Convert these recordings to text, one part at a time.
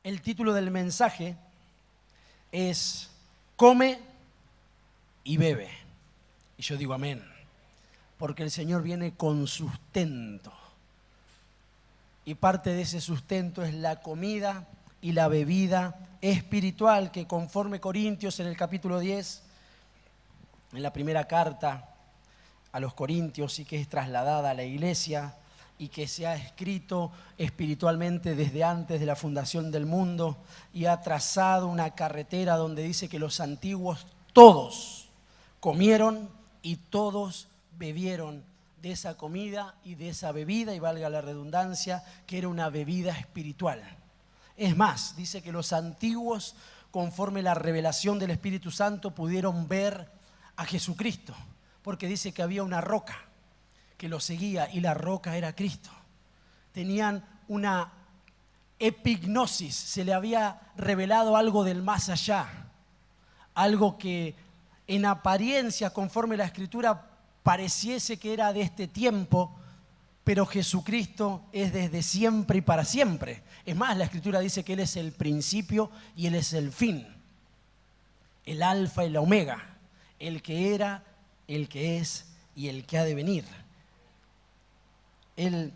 El título del mensaje es Come y bebe. Y yo digo amén, porque el Señor viene con sustento. Y parte de ese sustento es la comida y la bebida espiritual que, conforme Corintios en el capítulo 10, en la primera carta a los Corintios, y que es trasladada a la iglesia y que se ha escrito espiritualmente desde antes de la fundación del mundo, y ha trazado una carretera donde dice que los antiguos todos comieron y todos bebieron de esa comida y de esa bebida, y valga la redundancia, que era una bebida espiritual. Es más, dice que los antiguos, conforme la revelación del Espíritu Santo, pudieron ver a Jesucristo, porque dice que había una roca que lo seguía y la roca era Cristo. Tenían una epignosis, se le había revelado algo del más allá, algo que en apariencia, conforme la Escritura, pareciese que era de este tiempo, pero Jesucristo es desde siempre y para siempre. Es más, la Escritura dice que Él es el principio y Él es el fin, el alfa y la omega, el que era, el que es y el que ha de venir. Él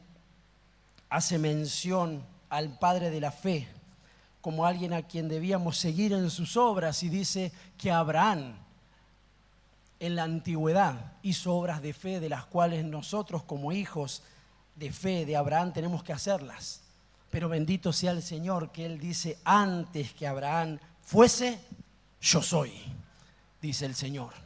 hace mención al Padre de la fe como alguien a quien debíamos seguir en sus obras, y dice que Abraham en la antigüedad hizo obras de fe, de las cuales nosotros como hijos de fe de Abraham tenemos que hacerlas. Pero bendito sea el Señor, que Él dice: antes que Abraham fuese, yo soy, dice el Señor.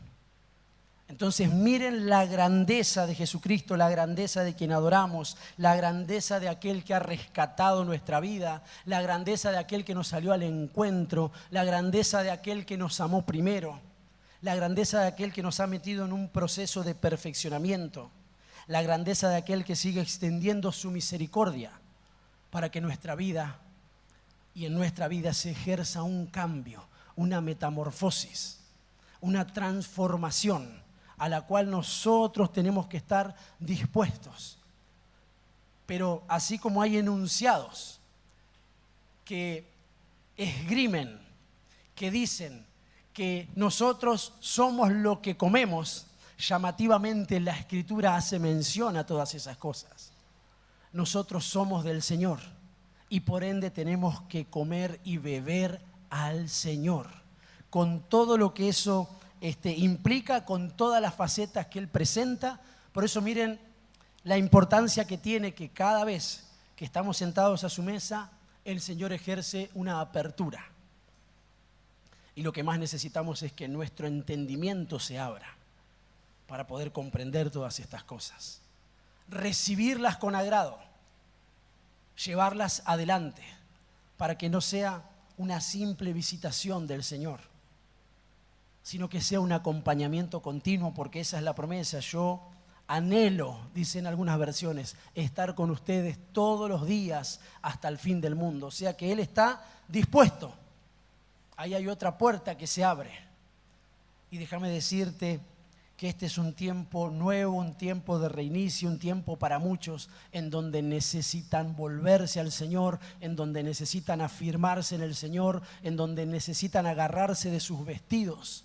Entonces miren la grandeza de Jesucristo, la grandeza de quien adoramos, la grandeza de aquel que ha rescatado nuestra vida, la grandeza de aquel que nos salió al encuentro, la grandeza de aquel que nos amó primero, la grandeza de aquel que nos ha metido en un proceso de perfeccionamiento, la grandeza de aquel que sigue extendiendo su misericordia para que nuestra vida y en nuestra vida se ejerza un cambio, una metamorfosis, una transformación a la cual nosotros tenemos que estar dispuestos. Pero así como hay enunciados que esgrimen, que dicen que nosotros somos lo que comemos, llamativamente la Escritura hace mención a todas esas cosas. Nosotros somos del Señor y por ende tenemos que comer y beber al Señor, con todo lo que eso implica, con todas las facetas que Él presenta. Por eso miren la importancia que tiene que cada vez que estamos sentados a su mesa, el Señor ejerce una apertura. Y lo que más necesitamos es que nuestro entendimiento se abra para poder comprender todas estas cosas, recibirlas con agrado, llevarlas adelante, para que no sea una simple visitación del Señor, sino que sea un acompañamiento continuo, porque esa es la promesa. Yo anhelo, dicen algunas versiones, estar con ustedes todos los días hasta el fin del mundo. O sea que Él está dispuesto. Ahí hay otra puerta que se abre. Y déjame decirte que este es un tiempo nuevo, un tiempo de reinicio, un tiempo para muchos en donde necesitan volverse al Señor, en donde necesitan afirmarse en el Señor, en donde necesitan agarrarse de sus vestidos,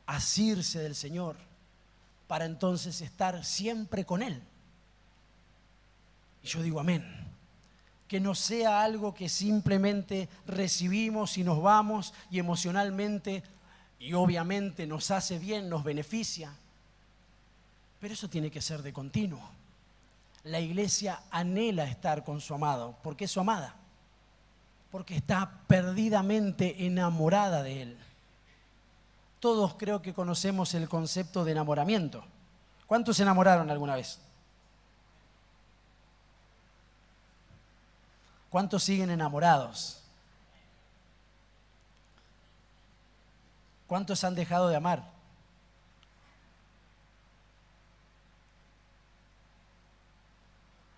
asirse del Señor, para entonces estar siempre con Él. Y yo digo amén. Que no sea algo que simplemente recibimos y nos vamos, y emocionalmente y obviamente nos hace bien, nos beneficia, pero eso tiene que ser de continuo. La iglesia anhela estar con su amado, porque es su amada, porque está perdidamente enamorada de Él. Todos creo que conocemos el concepto de enamoramiento. ¿Cuántos se enamoraron alguna vez? ¿Cuántos siguen enamorados? ¿Cuántos han dejado de amar?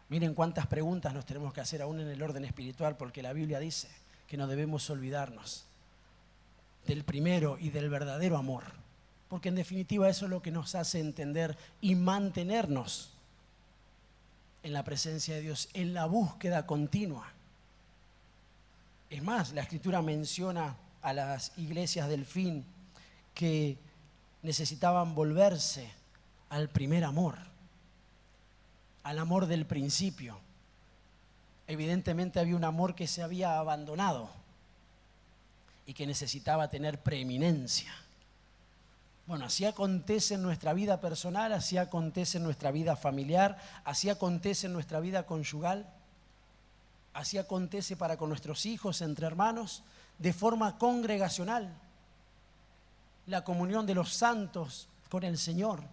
Miren cuántas preguntas nos tenemos que hacer aún en el orden espiritual, porque la Biblia dice que no debemos olvidarnos del primero y del verdadero amor, porque en definitiva eso es lo que nos hace entender y mantenernos en la presencia de Dios, en la búsqueda continua. Es más, la Escritura menciona a las iglesias del fin que necesitaban volverse al primer amor, al amor del principio. Evidentemente había un amor que se había abandonado y que necesitaba tener preeminencia. Bueno, así acontece en nuestra vida personal, así acontece en nuestra vida familiar, así acontece en nuestra vida conyugal, así acontece para con nuestros hijos, entre hermanos, de forma congregacional. La comunión de los santos con el Señor.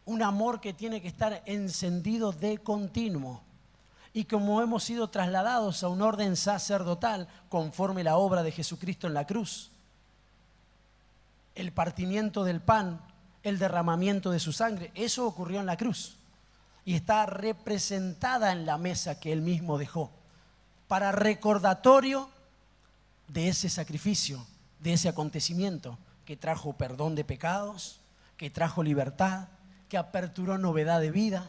Un amor que tiene que estar encendido de continuo. Y como hemos sido trasladados a un orden sacerdotal conforme la obra de Jesucristo en la cruz. El partimiento del pan, el derramamiento de su sangre, eso ocurrió en la cruz. Y está representada en la mesa que Él mismo dejó. Para recordatorio de ese sacrificio, de ese acontecimiento que trajo perdón de pecados, que trajo libertad, que aperturó novedad de vida,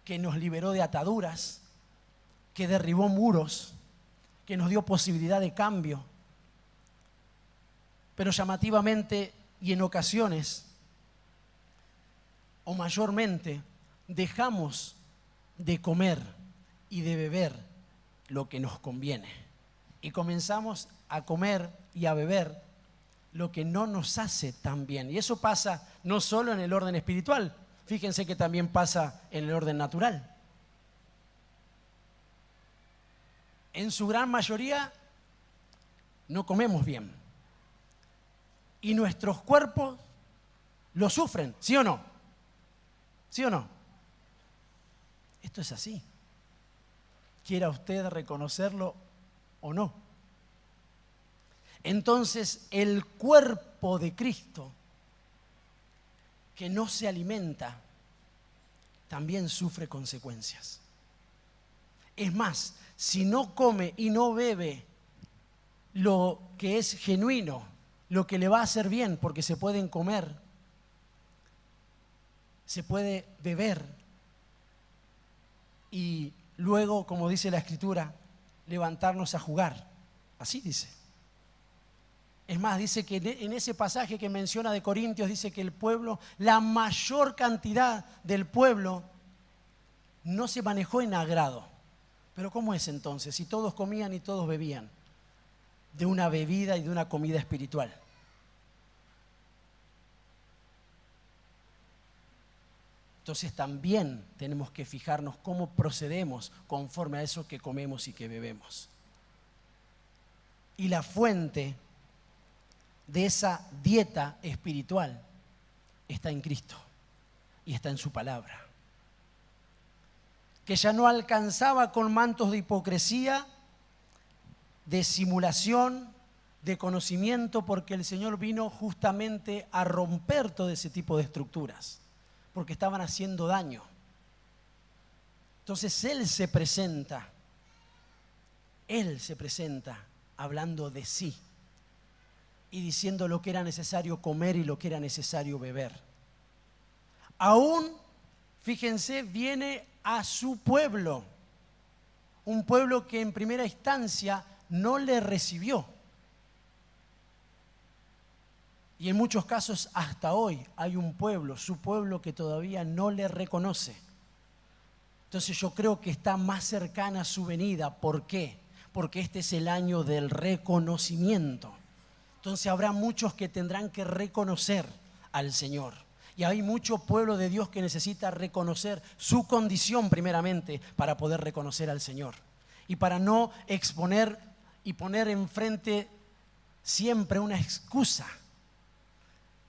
que nos liberó de ataduras, que derribó muros, que nos dio posibilidad de cambio. Pero llamativamente y en ocasiones, o mayormente, dejamos de comer y de beber lo que nos conviene. Y comenzamos a comer y a beber lo que no nos hace tan bien. Y eso pasa no solo en el orden espiritual, fíjense que también pasa en el orden natural. En su gran mayoría no comemos bien. Y nuestros cuerpos lo sufren, ¿sí o no? ¿Sí o no? Esto es así. Quiera usted reconocerlo o no. Entonces, el cuerpo de Cristo, que no se alimenta, también sufre consecuencias. Es más, si no come y no bebe lo que es genuino, lo que le va a hacer bien, porque se pueden comer, se puede beber y luego, como dice la Escritura, levantarnos a jugar. Así dice. Es más, dice que en ese pasaje que menciona de Corintios, dice que el pueblo, la mayor cantidad del pueblo, no se manejó en agrado. Pero ¿cómo es entonces? Si todos comían y todos bebían de una bebida y de una comida espiritual. Entonces también tenemos que fijarnos cómo procedemos conforme a eso que comemos y que bebemos. Y la fuente de esa dieta espiritual está en Cristo y está en su palabra. Que ya no alcanzaba con mantos de hipocresía, de simulación, de conocimiento, porque el Señor vino justamente a romper todo ese tipo de estructuras, porque estaban haciendo daño. Entonces Él se presenta hablando de sí y diciendo lo que era necesario comer y lo que era necesario beber. Aún, fíjense, viene a su pueblo, un pueblo que en primera instancia no le recibió. Y en muchos casos hasta hoy hay un pueblo, su pueblo, que todavía no le reconoce. Entonces yo creo que está más cercana su venida. ¿Por qué? Porque este es el año del reconocimiento. Entonces habrá muchos que tendrán que reconocer al Señor. Y hay mucho pueblo de Dios que necesita reconocer su condición primeramente para poder reconocer al Señor. Y para no exponer y poner enfrente siempre una excusa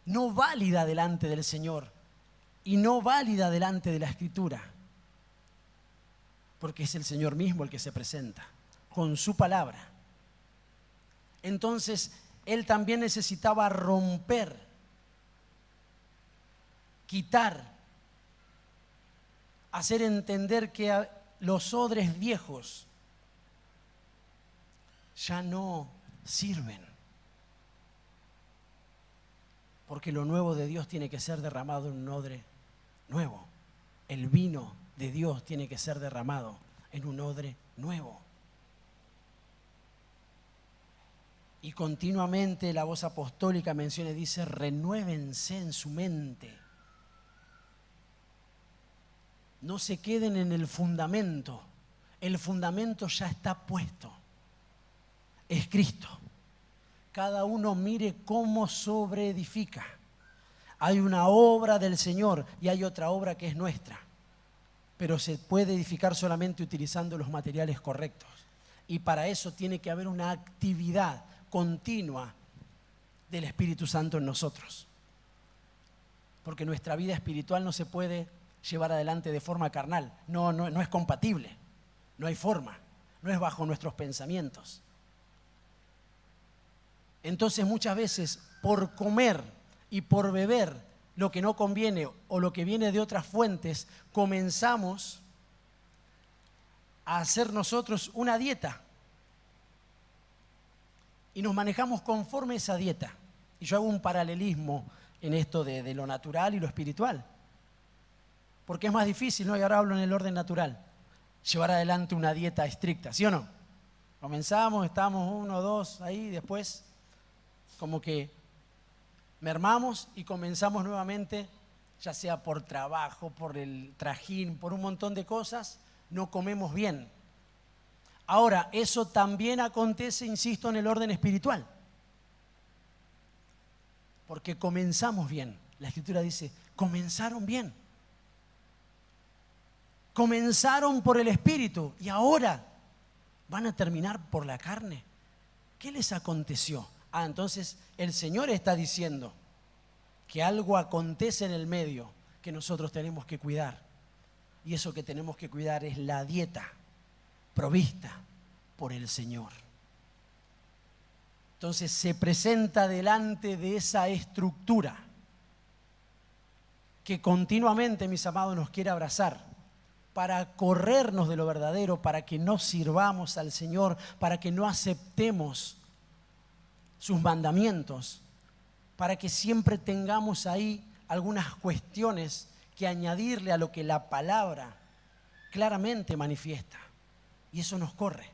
no válida delante del Señor y no válida delante de la Escritura. Porque es el Señor mismo el que se presenta con su palabra. Entonces, Él también necesitaba romper, quitar, hacer entender que los odres viejos ya no sirven. Porque lo nuevo de Dios tiene que ser derramado en un odre nuevo. El vino de Dios tiene que ser derramado en un odre nuevo. Y continuamente la voz apostólica menciona y dice, renuévense en su mente. No se queden en el fundamento. El fundamento ya está puesto. Es Cristo. Cada uno mire cómo sobreedifica. Hay una obra del Señor y hay otra obra que es nuestra. Pero se puede edificar solamente utilizando los materiales correctos. Y para eso tiene que haber una actividad continua del Espíritu Santo en nosotros. Porque nuestra vida espiritual no se puede llevar adelante de forma carnal. No es compatible. No hay forma. No es bajo nuestros pensamientos. Entonces muchas veces por comer y por beber lo que no conviene o lo que viene de otras fuentes, comenzamos a hacer nosotros una dieta. Y nos manejamos conforme a esa dieta. Y yo hago un paralelismo en esto de lo natural y lo espiritual. Porque es más difícil, ¿no? Y ahora hablo en el orden natural. Llevar adelante una dieta estricta, ¿sí o no? Comenzamos, estamos 1, 2, ahí, después como que mermamos y comenzamos nuevamente, ya sea por trabajo, por el trajín, por un montón de cosas, no comemos bien. Ahora, eso también acontece, insisto, en el orden espiritual. Porque comenzamos bien. La Escritura dice, comenzaron bien. Comenzaron por el Espíritu y ahora van a terminar por la carne. ¿Qué les aconteció? Entonces el Señor está diciendo que algo acontece en el medio que nosotros tenemos que cuidar. Y eso que tenemos que cuidar es la dieta provista por el Señor. Entonces se presenta delante de esa estructura que continuamente, mis amados, nos quiere abrazar para corrernos de lo verdadero, para que no sirvamos al Señor, para que no aceptemos sus mandamientos, para que siempre tengamos ahí algunas cuestiones que añadirle a lo que la palabra claramente manifiesta. Y eso nos corre.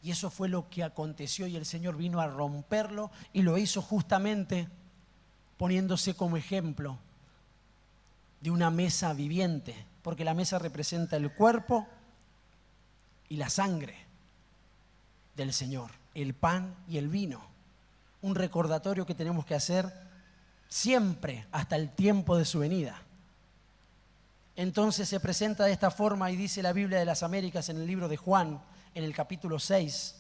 Y eso fue lo que aconteció y el Señor vino a romperlo y lo hizo justamente poniéndose como ejemplo de una mesa viviente, porque la mesa representa el cuerpo y la sangre del Señor, el pan y el vino. Un recordatorio que tenemos que hacer siempre hasta el tiempo de su venida. Entonces se presenta de esta forma y dice la Biblia de las Américas en el libro de Juan, en el capítulo 6,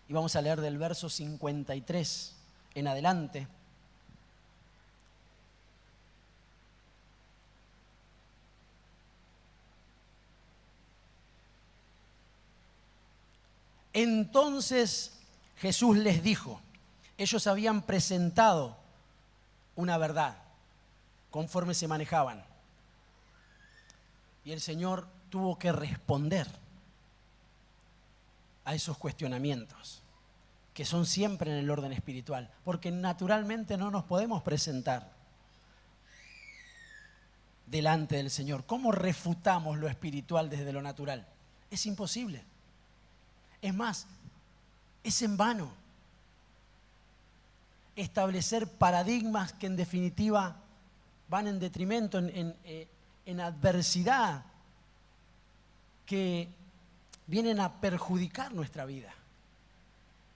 y vamos a leer del verso 53 en adelante. Entonces Jesús les dijo, ellos habían presentado una verdad conforme se manejaban. Y el Señor tuvo que responder a esos cuestionamientos, que son siempre en el orden espiritual, porque naturalmente no nos podemos presentar delante del Señor. ¿Cómo refutamos lo espiritual desde lo natural? Es imposible. Es más, es en vano establecer paradigmas que en definitiva van en detrimento, en adversidad, que vienen a perjudicar nuestra vida.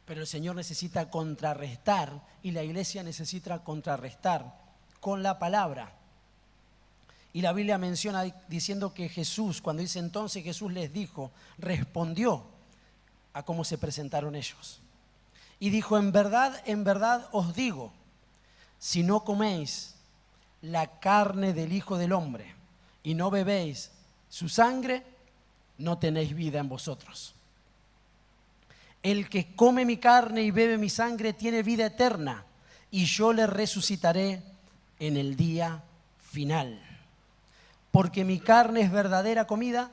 Pero el Señor necesita contrarrestar y la iglesia necesita contrarrestar con la palabra. Y la Biblia menciona diciendo que Jesús, cuando dice entonces Jesús les dijo, respondió a cómo se presentaron ellos. Y dijo, en verdad os digo, si no coméis la carne del Hijo del Hombre y no bebéis su sangre, no tenéis vida en vosotros. El que come mi carne y bebe mi sangre tiene vida eterna, y yo le resucitaré en el día final. Porque mi carne es verdadera comida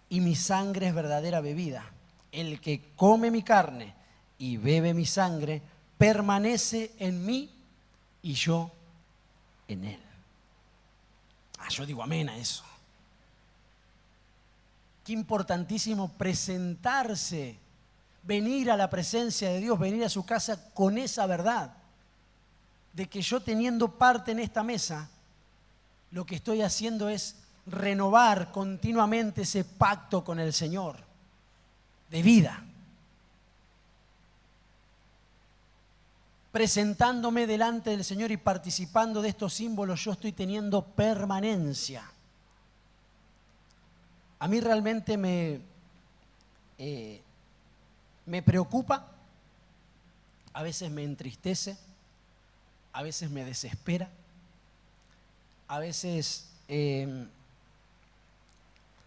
y mi sangre es verdadera bebida. El que come mi carne y bebe mi sangre permanece en mí y yo en él. Yo digo amén a eso. Qué importantísimo presentarse venir a la presencia de Dios, venir a su casa con esa verdad de que yo teniendo parte en esta mesa, lo que estoy haciendo es renovar continuamente ese pacto con el Señor de vida. Presentándome delante del Señor y participando de estos símbolos, yo estoy teniendo permanencia. A mí realmente me preocupa, a veces me entristece, a veces me desespera, a veces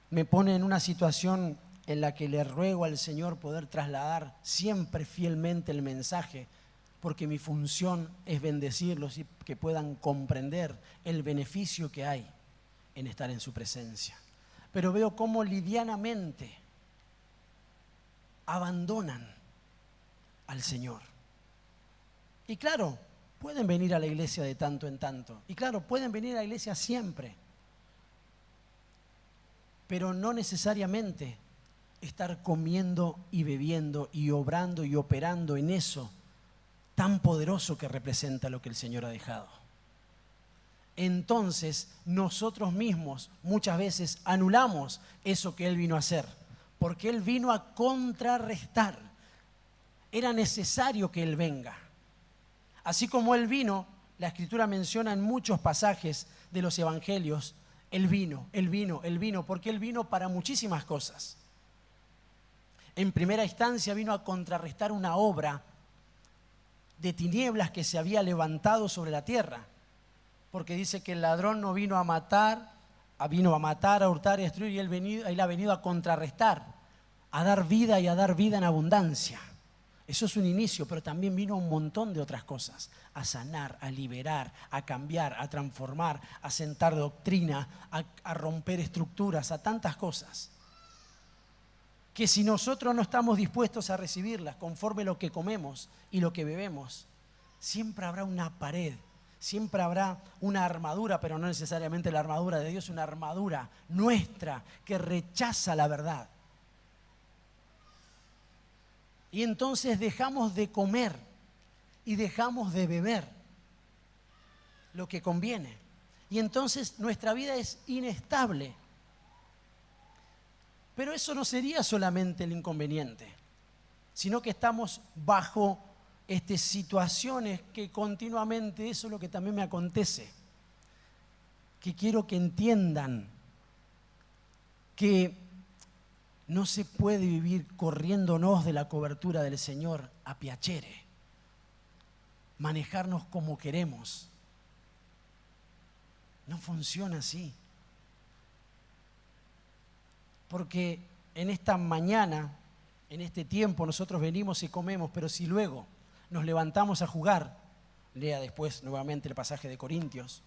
me pone en una situación en la que le ruego al Señor poder trasladar siempre fielmente el mensaje, porque mi función es bendecirlos y que puedan comprender el beneficio que hay en estar en su presencia. Pero veo cómo livianamente abandonan al Señor. Y claro, pueden venir a la iglesia de tanto en tanto. Y claro, pueden venir a la iglesia siempre. Pero no necesariamente estar comiendo y bebiendo y obrando y operando en eso tan poderoso que representa lo que el Señor ha dejado. Entonces, nosotros mismos muchas veces anulamos eso que Él vino a hacer, porque Él vino a contrarrestar. Era necesario que Él venga. Así como Él vino, la Escritura menciona en muchos pasajes de los Evangelios, Él vino, porque Él vino para muchísimas cosas. En primera instancia vino a contrarrestar una obra de tinieblas que se había levantado sobre la tierra, porque dice que el ladrón no vino a matar, vino a matar, a hurtar y a destruir, y él ha venido a contrarrestar, a dar vida y a dar vida en abundancia. Eso es un inicio, pero también vino un montón de otras cosas, a sanar, a liberar, a cambiar, a transformar, a sentar doctrina, a romper estructuras, a tantas cosas, que si nosotros no estamos dispuestos a recibirlas conforme lo que comemos y lo que bebemos, siempre habrá una pared, siempre habrá una armadura, pero no necesariamente la armadura de Dios, una armadura nuestra que rechaza la verdad. Y entonces dejamos de comer y dejamos de beber lo que conviene. Y entonces nuestra vida es inestable. Pero eso no sería solamente el inconveniente, sino que estamos bajo situaciones que continuamente, eso es lo que también me acontece, que quiero que entiendan que no se puede vivir corriéndonos de la cobertura del Señor a piacere, manejarnos como queremos. No funciona así. Porque en esta mañana, en este tiempo, nosotros venimos y comemos, pero si luego nos levantamos a jugar, lea después nuevamente el pasaje de Corintios,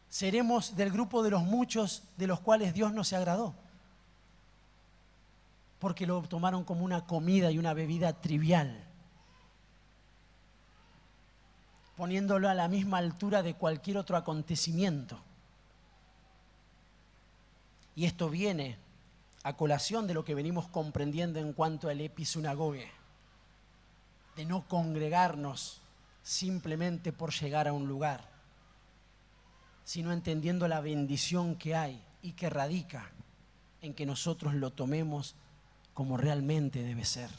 seremos del grupo de los muchos de los cuales Dios no se agradó, porque lo tomaron como una comida y una bebida trivial, poniéndolo a la misma altura de cualquier otro acontecimiento. Y esto viene a colación de lo que venimos comprendiendo en cuanto al episinagoge, de no congregarnos simplemente por llegar a un lugar, sino entendiendo la bendición que hay y que radica en que nosotros lo tomemos como realmente debe ser.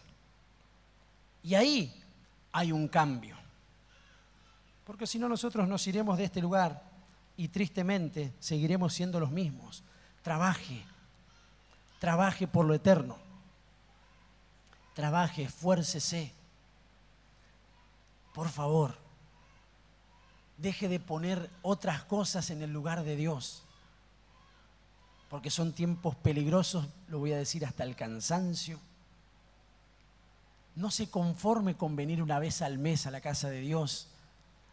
Y ahí hay un cambio, porque si no nosotros nos iremos de este lugar y tristemente seguiremos siendo los mismos. Trabaje por lo eterno, trabaje, esfuércese. Por favor, deje de poner otras cosas en el lugar de Dios, porque son tiempos peligrosos, lo voy a decir hasta el cansancio. No se conforme con venir una vez al mes a la casa de Dios,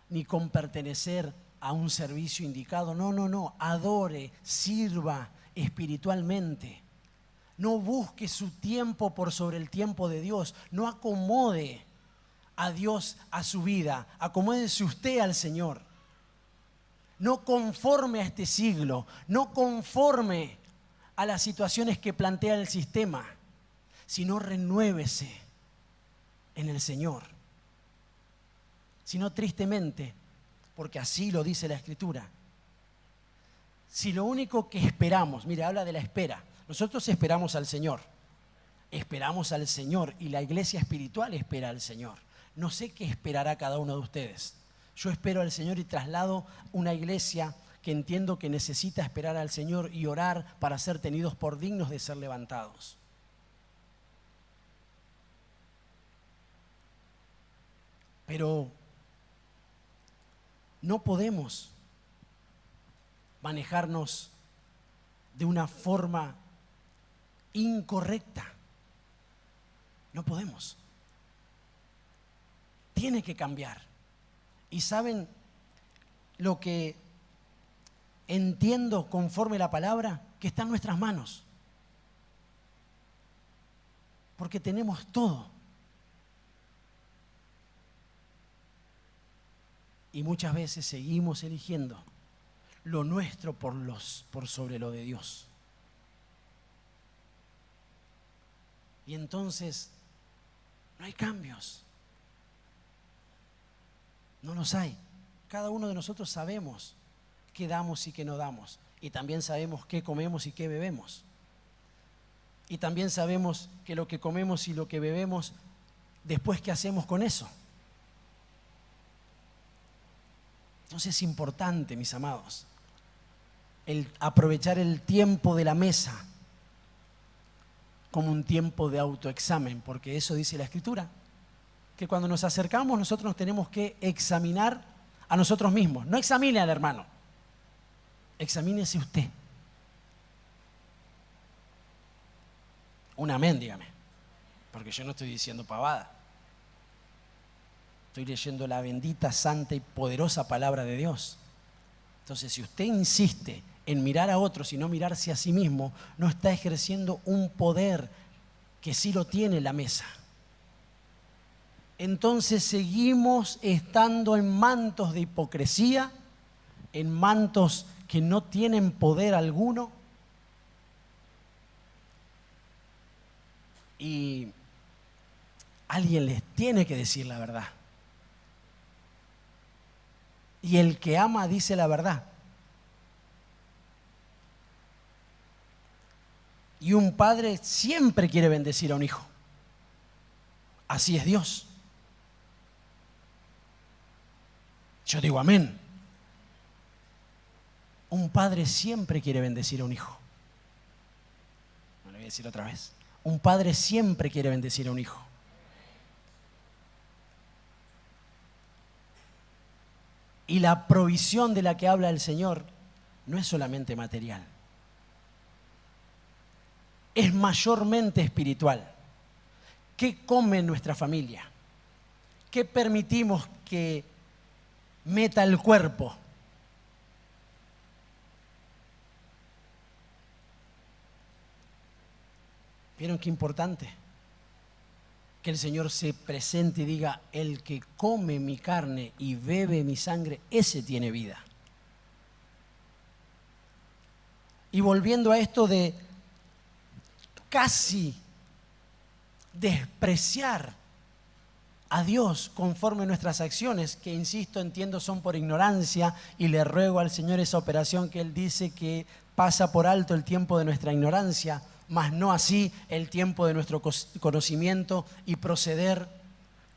ni con pertenecer a un servicio indicado. No, adore, sirva espiritualmente. No busque su tiempo por sobre el tiempo de Dios. No acomode a Dios a su vida. Acomódese usted al Señor. No conforme a este siglo. No conforme a las situaciones que plantea el sistema, sino renuévese en el Señor. Sino tristemente, porque así lo dice la Escritura, si lo único que esperamos, mire, habla de la espera, nosotros esperamos al Señor y la iglesia espiritual espera al Señor. No sé qué esperará cada uno de ustedes. Yo espero al Señor y traslado una iglesia que entiendo que necesita esperar al Señor y orar para ser tenidos por dignos de ser levantados. Pero no podemos manejarnos de una forma incorrecta. No podemos. Tiene que cambiar. Y ¿saben lo que entiendo conforme la palabra? Que está en nuestras manos. Porque tenemos todo. Y muchas veces seguimos eligiendo lo nuestro por sobre lo de Dios. Y entonces no hay cambios. No los hay. Cada uno de nosotros sabemos qué damos y qué no damos. Y también sabemos qué comemos y qué bebemos. Y también sabemos que lo que comemos y lo que bebemos, después qué hacemos con eso. Entonces es importante, mis amados, el aprovechar el tiempo de la mesa como un tiempo de autoexamen, porque eso dice la Escritura, que cuando nos acercamos nosotros nos tenemos que examinar a nosotros mismos. No examine al hermano, examínese usted. Un amén, dígame, porque yo no estoy diciendo pavada. Estoy leyendo la bendita, santa y poderosa palabra de Dios. Entonces, si usted insiste en mirar a otros y no mirarse a sí mismo, no está ejerciendo un poder que sí lo tiene la mesa. Entonces seguimos estando en mantos de hipocresía, en mantos que no tienen poder alguno. Y alguien les tiene que decir la verdad. Y el que ama dice la verdad. Y un padre siempre quiere bendecir a un hijo. Así es Dios. Yo digo amén. Un padre siempre quiere bendecir a un hijo. No lo voy a decir otra vez. Un padre siempre quiere bendecir a un hijo. Y la provisión de la que habla el Señor no es solamente material. Es mayormente espiritual. ¿Qué come nuestra familia? ¿Qué permitimos que meta el cuerpo? ¿Vieron qué importante? Que el Señor se presente y diga, el que come mi carne y bebe mi sangre, ese tiene vida. Y volviendo a esto de casi despreciar a Dios conforme a nuestras acciones, que insisto, entiendo son por ignorancia, y le ruego al Señor esa operación que Él dice que pasa por alto el tiempo de nuestra ignorancia, mas no así el tiempo de nuestro conocimiento y proceder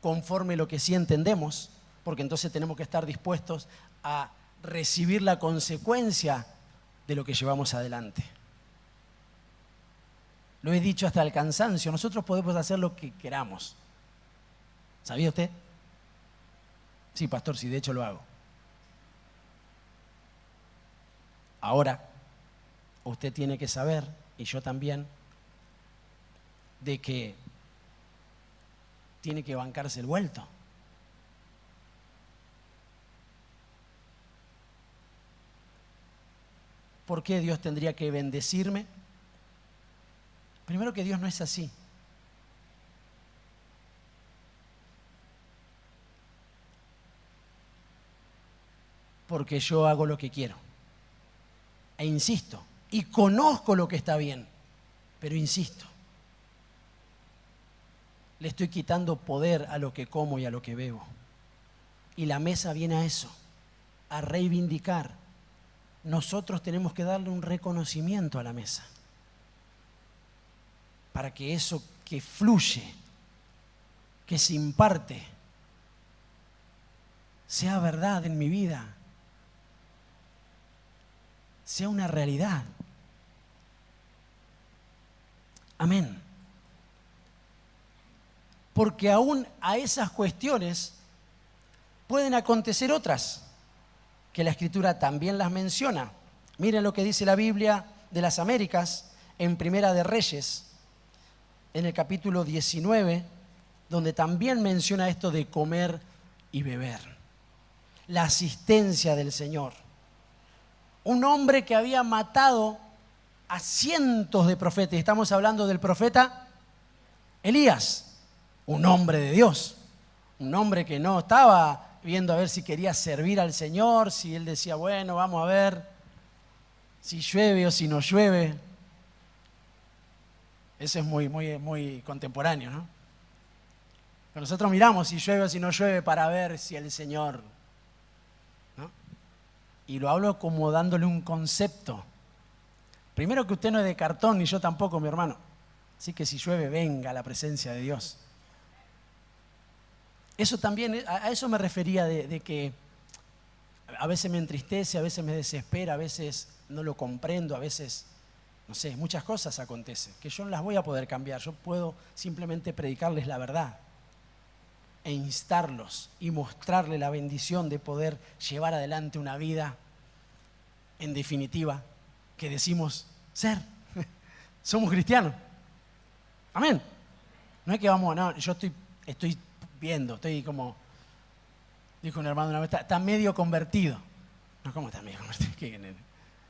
conforme lo que sí entendemos, porque entonces tenemos que estar dispuestos a recibir la consecuencia de lo que llevamos adelante. Lo he dicho hasta el cansancio, nosotros podemos hacer lo que queramos. ¿Sabía usted? Sí, pastor, sí, de hecho lo hago. Ahora, usted tiene que saber, y yo también, de que tiene que bancarse el vuelto. ¿Por qué Dios tendría que bendecirme? Primero que Dios no es así. Porque yo hago lo que quiero. E insisto. Y conozco lo que está bien. Pero insisto. le estoy quitando poder a lo que como y a lo que bebo. Y la mesa viene a eso, a reivindicar. Nosotros tenemos que darle un reconocimiento a la mesa, para que eso que fluye, que se imparte, sea verdad en mi vida, sea una realidad. Amén. Porque aún a esas cuestiones pueden acontecer otras, que la Escritura también las menciona. Miren lo que dice la Biblia de las Américas en Primera de Reyes, en el capítulo 19, donde también menciona esto de comer y beber. La asistencia del Señor. Un hombre que había matado a cientos de profetas. Estamos hablando del profeta Elías, un hombre de Dios. Un hombre que no estaba viendo a ver si quería servir al Señor, si él decía, bueno, vamos a ver si llueve o si no llueve. Eso es muy contemporáneo, ¿no? Pero nosotros miramos si llueve o si no llueve para ver si el Señor, ¿no? Y lo hablo como dándole un concepto. Primero que usted no es de cartón, ni yo tampoco, mi hermano. Así que si llueve, venga a la presencia de Dios. Eso también, a eso me refería de que a veces me entristece, a veces me desespera, a veces no lo comprendo, a veces, no sé, muchas cosas acontecen, que yo no las voy a poder cambiar. Yo puedo simplemente predicarles la verdad e instarlos y mostrarles la bendición de poder llevar adelante una vida, en definitiva, que decimos ser. Somos cristianos. Amén. No es que vamos, no, yo estoy viendo, estoy como, dijo un hermano una vez, está medio convertido. No, ¿cómo está medio convertido?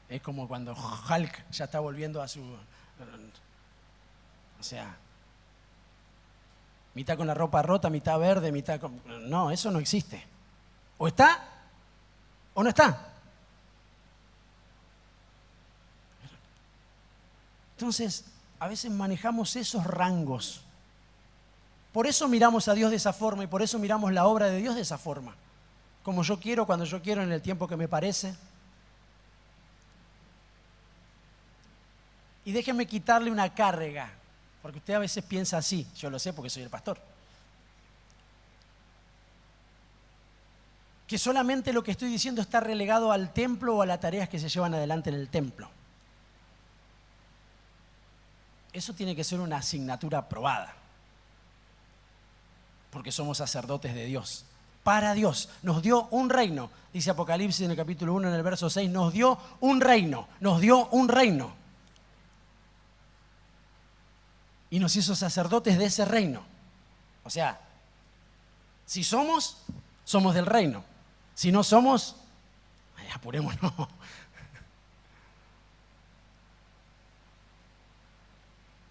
Es como cuando Hulk ya está volviendo a su, o sea, mitad con la ropa rota, mitad verde, mitad con, no, eso no existe. O está o no está. Entonces, a veces manejamos esos rangos. Por eso miramos a Dios de esa forma y por eso miramos la obra de Dios de esa forma. Como yo quiero, cuando yo quiero, en el tiempo que me parece. Y déjenme quitarle una carga, porque usted a veces piensa así, yo lo sé porque soy el pastor. Que solamente lo que estoy diciendo está relegado al templo o a las tareas que se llevan adelante en el templo. Eso tiene que ser una asignatura aprobada, porque somos sacerdotes de Dios. Para Dios, nos dio un reino. Dice Apocalipsis en el capítulo 1, en el verso 6, nos dio un reino, nos dio un reino. Y nos hizo sacerdotes de ese reino. O sea, si somos del reino. Si no somos, apurémonos.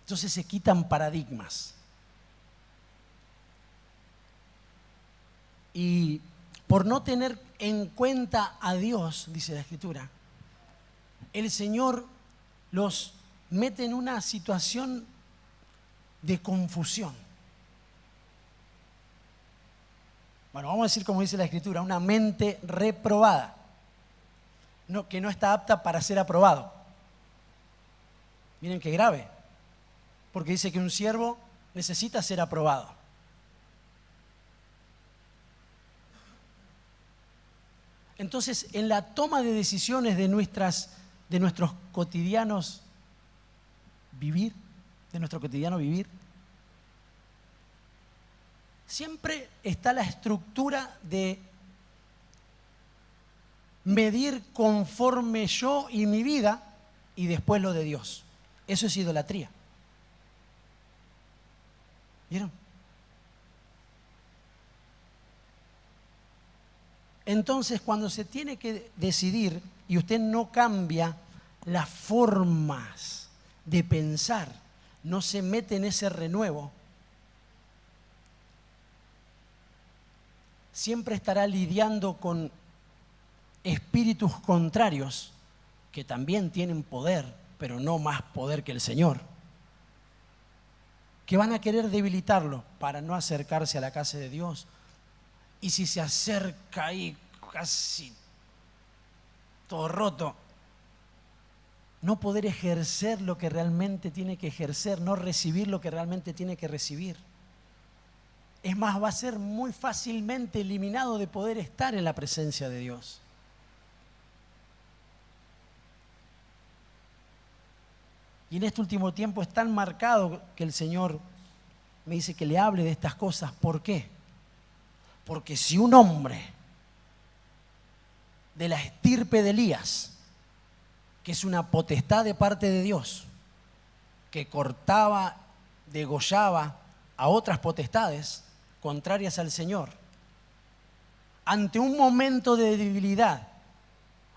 Entonces se quitan paradigmas. Y por no tener en cuenta a Dios, dice la Escritura, el Señor los mete en una situación de confusión. Bueno, vamos a decir como dice la Escritura, una mente reprobada, que no está apta para ser aprobado. Miren qué grave, porque dice que un siervo necesita ser aprobado. Entonces, en la toma de decisiones de nuestros cotidianos vivir, de nuestro cotidiano vivir, siempre está la estructura de medir conforme yo y mi vida y después lo de Dios. Eso es idolatría. ¿Vieron? Entonces, cuando se tiene que decidir y usted no cambia las formas de pensar, no se mete en ese renuevo, siempre estará lidiando con espíritus contrarios que también tienen poder, pero no más poder que el Señor. que van a querer debilitarlo para no acercarse a la casa de Dios. Y si se acerca ahí casi todo roto, no poder ejercer lo que realmente tiene que ejercer, no recibir lo que realmente tiene que recibir. Es más, va a ser muy fácilmente eliminado de poder estar en la presencia de Dios. Y en este último tiempo es tan marcado que el Señor me dice que le hable de estas cosas. ¿Por qué? Porque si un hombre de la estirpe de Elías, que es una potestad de parte de Dios, que cortaba, degollaba a otras potestades contrarias al Señor, ante un momento de debilidad,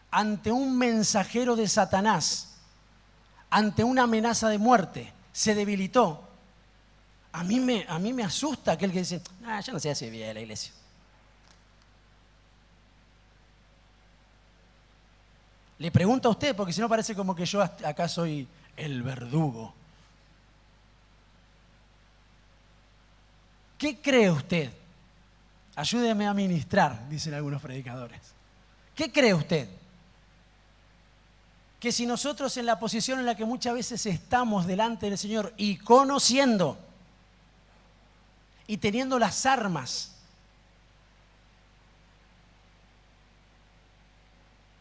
ante un mensajero de Satanás, ante una amenaza de muerte, se debilitó. A mí me asusta aquel que dice, ya no se hace bien la iglesia. Le pregunto a usted, porque si no parece como que yo acá soy el verdugo. ¿Qué cree usted? Ayúdeme a ministrar, dicen algunos predicadores. ¿Qué cree usted? Que si nosotros en la posición en la que muchas veces estamos delante del Señor y conociendo y teniendo las armas,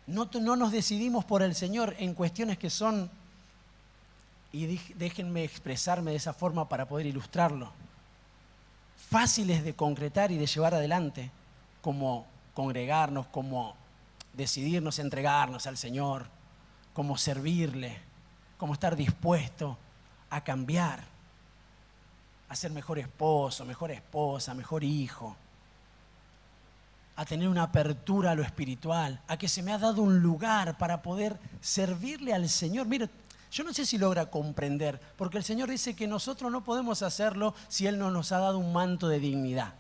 no nos decidimos por el Señor en cuestiones que son, y déjenme expresarme de esa forma para poder ilustrarlo, fáciles de concretar y de llevar adelante, como congregarnos, como decidirnos entregarnos al Señor, como servirle, como estar dispuesto a cambiar, a ser mejor esposo, mejor esposa, mejor hijo, a tener una apertura a lo espiritual, a que se me ha dado un lugar para poder servirle al Señor. Mire, yo no sé si logra comprender, porque el Señor dice que nosotros no podemos hacerlo si Él no nos ha dado un manto de dignidad.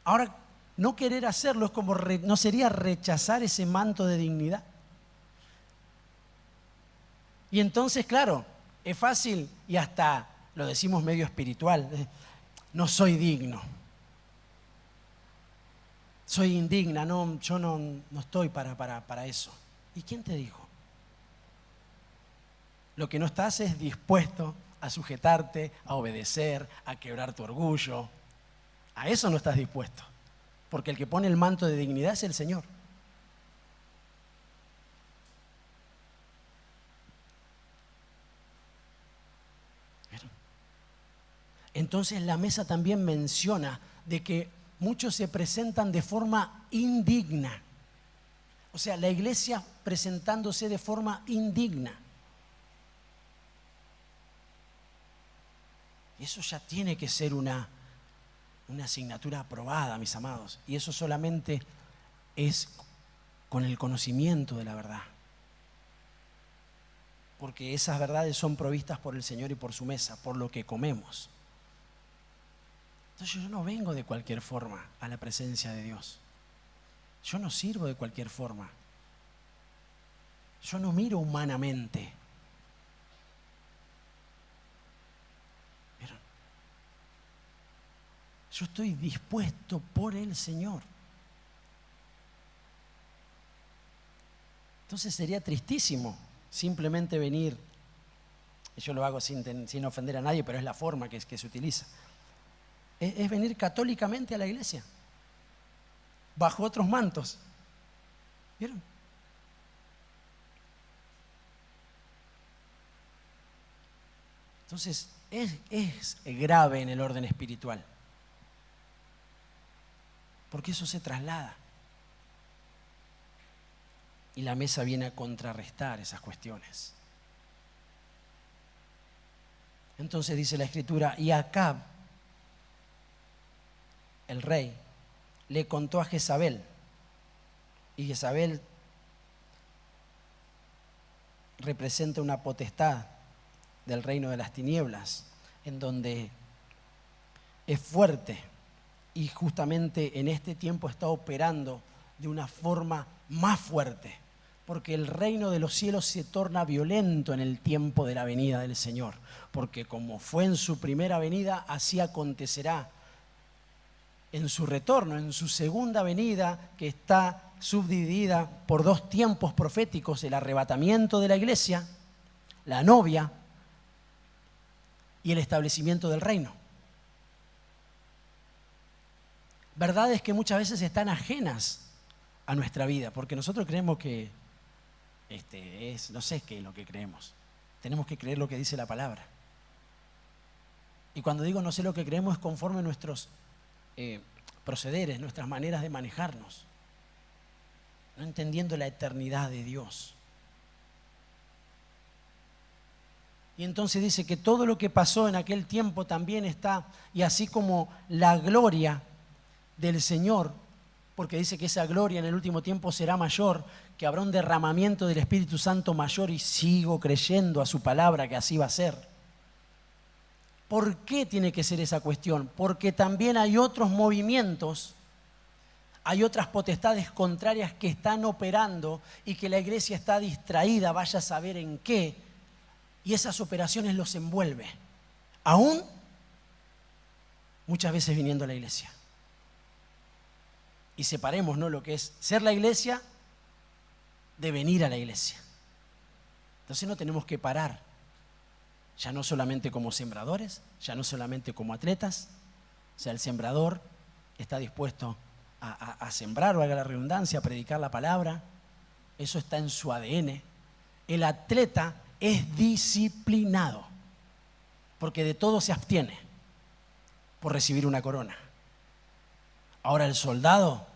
Ahora, no querer hacerlo es como, ¿no sería rechazar ese manto de dignidad? Y entonces, claro, es fácil y hasta lo decimos medio espiritual, no soy digno, soy indigna, no, yo no estoy para eso. ¿Y quién te dijo? Lo que no estás es dispuesto a sujetarte, a obedecer, a quebrar tu orgullo. A eso no estás dispuesto, porque el que pone el manto de dignidad es el Señor. Entonces la mesa también menciona de que muchos se presentan de forma indigna. O sea, la iglesia presentándose de forma indigna. Y eso ya tiene que ser una asignatura aprobada, mis amados. Y eso solamente es con el conocimiento de la verdad. Porque esas verdades son provistas por el Señor y por su mesa, por lo que comemos. Entonces yo no vengo de cualquier forma a la presencia de Dios. Yo no sirvo de cualquier forma. Yo no miro humanamente. ¿Vieron? Yo estoy dispuesto por el Señor. Entonces sería tristísimo simplemente venir, y yo lo hago sin ofender a nadie, pero es la forma que se utiliza. Es venir católicamente a la iglesia, bajo otros mantos. ¿Vieron? Entonces, es grave en el orden espiritual, porque eso se traslada. Y la mesa viene a contrarrestar esas cuestiones. Entonces dice la Escritura, y Acab, el rey, le contó a Jezabel, y Jezabel representa una potestad del reino de las tinieblas, en donde es fuerte y justamente en este tiempo está operando de una forma más fuerte, Porque el reino de los cielos se torna violento en el tiempo de la venida del Señor. Porque como fue en su primera venida, así acontecerá en su retorno, en su segunda venida, que está subdividida por dos tiempos proféticos: el arrebatamiento de la iglesia, la novia, y el establecimiento del reino. Verdades que muchas veces están ajenas a nuestra vida, porque nosotros creemos que no sé qué es lo que creemos. Tenemos que creer lo que dice la palabra. Y cuando digo no sé lo que creemos, es conforme a nuestros procederes, nuestras maneras de manejarnos, no entendiendo la eternidad de Dios. Y entonces dice que todo lo que pasó en aquel tiempo también está, y así como la gloria del Señor, porque dice que esa gloria en el último tiempo será mayor, que habrá un derramamiento del Espíritu Santo mayor, y sigo creyendo a su palabra que así va a ser. ¿Por qué tiene que ser esa cuestión? Porque también hay otros movimientos, hay otras potestades contrarias que están operando y que la iglesia está distraída, vaya a saber en qué, y esas operaciones los envuelve, aún muchas veces viniendo a la iglesia. Y separemos, ¿no?, lo que es ser la iglesia de venir a la iglesia. Entonces no tenemos que parar, ya no solamente como sembradores, ya no solamente como atletas. O sea, el sembrador está dispuesto a sembrar, valga la redundancia, a predicar la palabra. Eso está en su ADN. El atleta es disciplinado, porque de todo se abstiene por recibir una corona. Ahora el soldado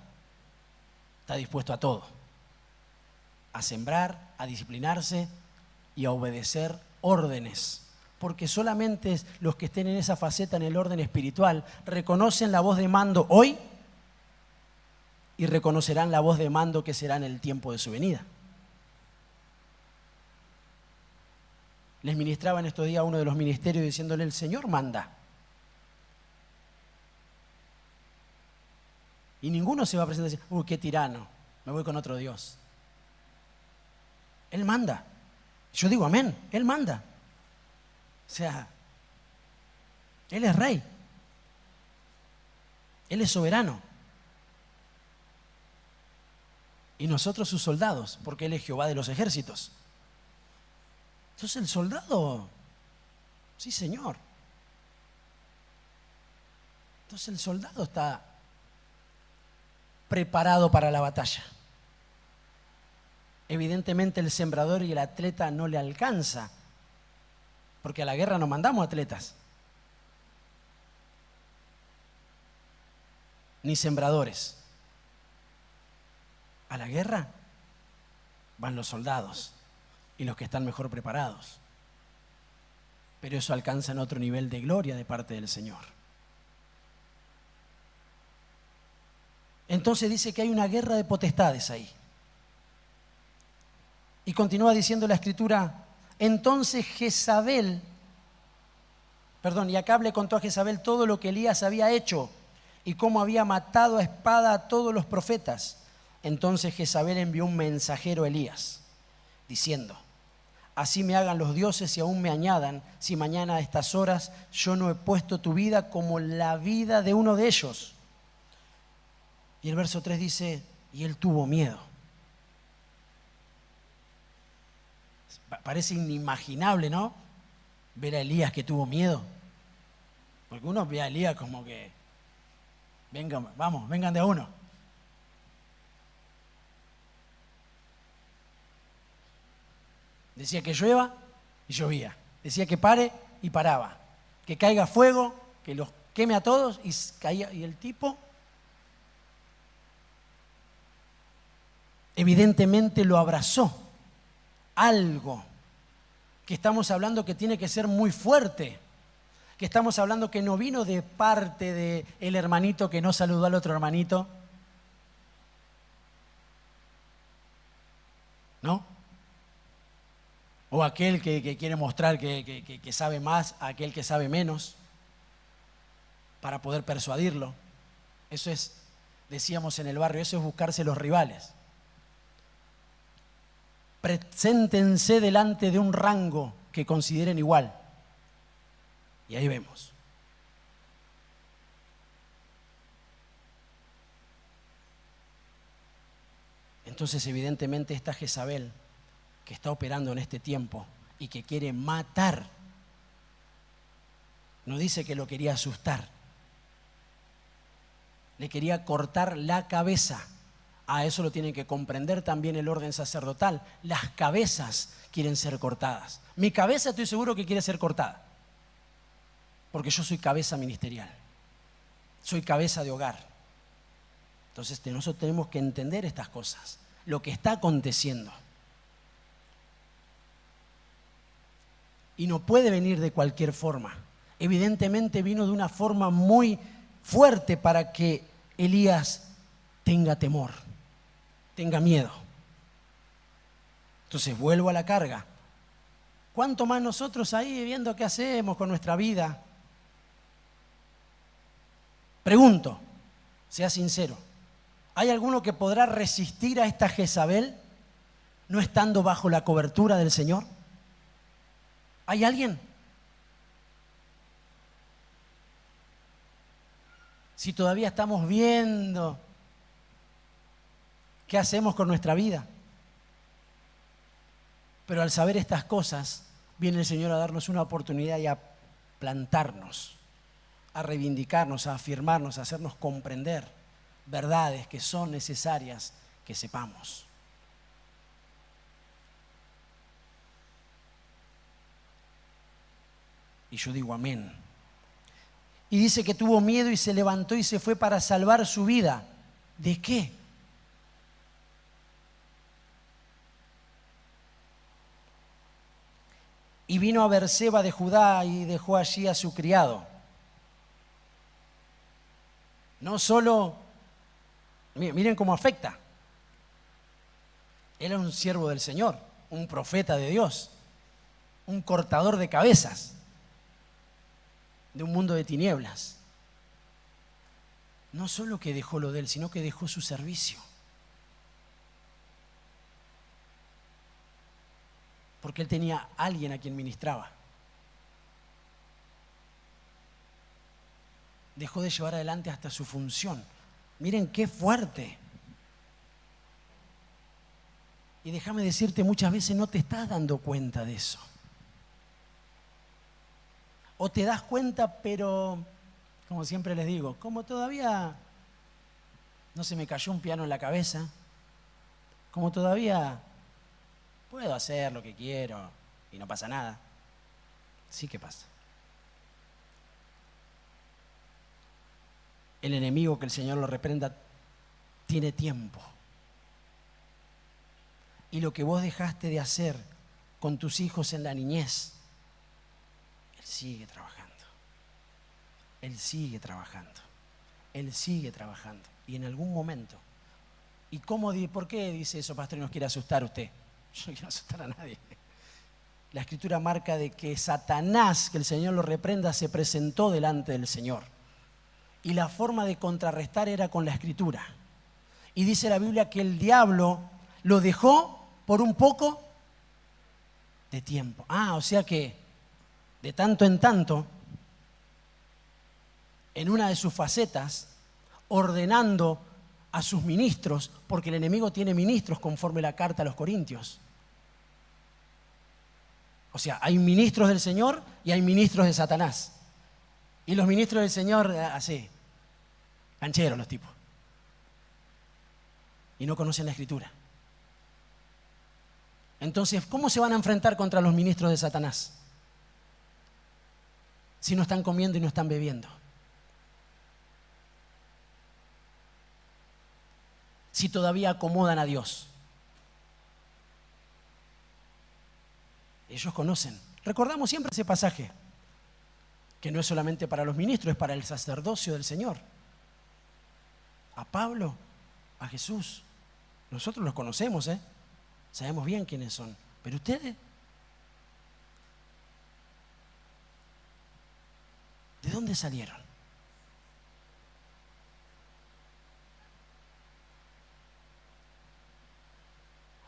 está dispuesto a todo, a sembrar, a disciplinarse y a obedecer órdenes, porque solamente los que estén en esa faceta, en el orden espiritual, reconocen la voz de mando hoy y reconocerán la voz de mando que será en el tiempo de su venida. Les ministraba en estos días a uno de los ministerios diciéndole: el Señor manda. Y ninguno se va a presentar y decir: uy, qué tirano, me voy con otro Dios. Él manda. Yo digo amén, Él manda. O sea, Él es rey. Él es soberano. Y nosotros sus soldados, porque Él es Jehová de los ejércitos. Entonces el soldado, sí señor. Entonces el soldado está preparado para la batalla. Evidentemente el sembrador y el atleta no le alcanza, porque a la guerra no mandamos atletas, ni sembradores. A la guerra van los soldados y los que están mejor preparados. Pero eso alcanza en otro nivel de gloria de parte del Señor. Entonces dice que hay una guerra de potestades ahí. Y continúa diciendo la Escritura: entonces Jezabel, y Acab le contó a Jezabel todo lo que Elías había hecho y cómo había matado a espada a todos los profetas. Entonces Jezabel envió un mensajero a Elías, diciendo: así me hagan los dioses y aún me añadan, si mañana a estas horas yo no he puesto tu vida como la vida de uno de ellos. Y el verso 3 dice: y él tuvo miedo. Parece inimaginable, ¿no?, ver a Elías que tuvo miedo. Porque uno ve a Elías como que, vengan, vamos, vengan de a uno. Decía que llueva y llovía. Decía que pare y paraba. Que caiga fuego, que los queme a todos y caía. Y el tipo evidentemente lo abrazó. Algo que estamos hablando que tiene que ser muy fuerte, que estamos hablando que no vino de parte del hermanito que no saludó al otro hermanito, ¿no? O aquel que quiere mostrar que sabe más a aquel que sabe menos para poder persuadirlo. Eso es, decíamos en el barrio, eso es buscarse los rivales. Preséntense delante de un rango que consideren igual. Y ahí vemos. Entonces, evidentemente, esta Jezabel que está operando en este tiempo y que quiere matar, no dice que lo quería asustar, le quería cortar la cabeza. A eso lo tienen que comprender también el orden sacerdotal. Las cabezas quieren ser cortadas. Mi cabeza estoy seguro que quiere ser cortada, porque yo soy cabeza ministerial, soy cabeza de hogar. Entonces nosotros tenemos que entender estas cosas, lo que está aconteciendo. Y no puede venir de cualquier forma. Evidentemente vino de una forma muy fuerte para que Elías tenga temor, tenga miedo. Entonces vuelvo a la carga. ¿Cuánto más nosotros ahí viendo qué hacemos con nuestra vida? Pregunto, sea sincero, ¿hay alguno que podrá resistir a esta Jezabel no estando bajo la cobertura del Señor? ¿Hay alguien? Si todavía estamos viendo qué hacemos con nuestra vida. Pero al saber estas cosas, viene el Señor a darnos una oportunidad y a plantarnos, a reivindicarnos, a afirmarnos, a hacernos comprender verdades que son necesarias que sepamos. Y yo digo amén. Y dice que tuvo miedo y se levantó y se fue para salvar su vida. ¿De qué? Y vino a Berseba de Judá y dejó allí a su criado. No solo, miren cómo afecta. Él era un siervo del Señor, un profeta de Dios, un cortador de cabezas de un mundo de tinieblas. No solo que dejó lo de él, sino que dejó su servicio. Porque él tenía a alguien a quien ministraba. Dejó de llevar adelante hasta su función. Miren qué fuerte. Y déjame decirte, muchas veces no te estás dando cuenta de eso. O te das cuenta, pero, como siempre les digo, como todavía no se me cayó un piano en la cabeza, como todavía puedo hacer lo que quiero y no pasa nada, sí que pasa. El enemigo, que el Señor lo reprenda, tiene tiempo. Y lo que vos dejaste de hacer con tus hijos en la niñez, Él sigue trabajando. Él sigue trabajando. Él sigue trabajando. Y en algún momento. ¿Y por qué dice eso, pastor, y nos quiere asustar usted? Yo no quiero asustar a nadie. La Escritura marca de que Satanás, que el Señor lo reprenda, se presentó delante del Señor. Y la forma de contrarrestar era con la Escritura. Y dice la Biblia que el diablo lo dejó por un poco de tiempo. O sea que de tanto en tanto, en una de sus facetas, ordenando a sus ministros, porque el enemigo tiene ministros conforme la carta a los Corintios. O sea, hay ministros del Señor y hay ministros de Satanás. Y los ministros del Señor, así, cancheros los tipos. Y no conocen la Escritura. Entonces, ¿cómo se van a enfrentar contra los ministros de Satanás? Si no están comiendo y no están bebiendo. Si todavía acomodan a Dios. Ellos conocen. Recordamos siempre ese pasaje, que no es solamente para los ministros, es para el sacerdocio del Señor. A Pablo, a Jesús, nosotros los conocemos, sabemos bien quiénes son. Pero ustedes, ¿de dónde salieron?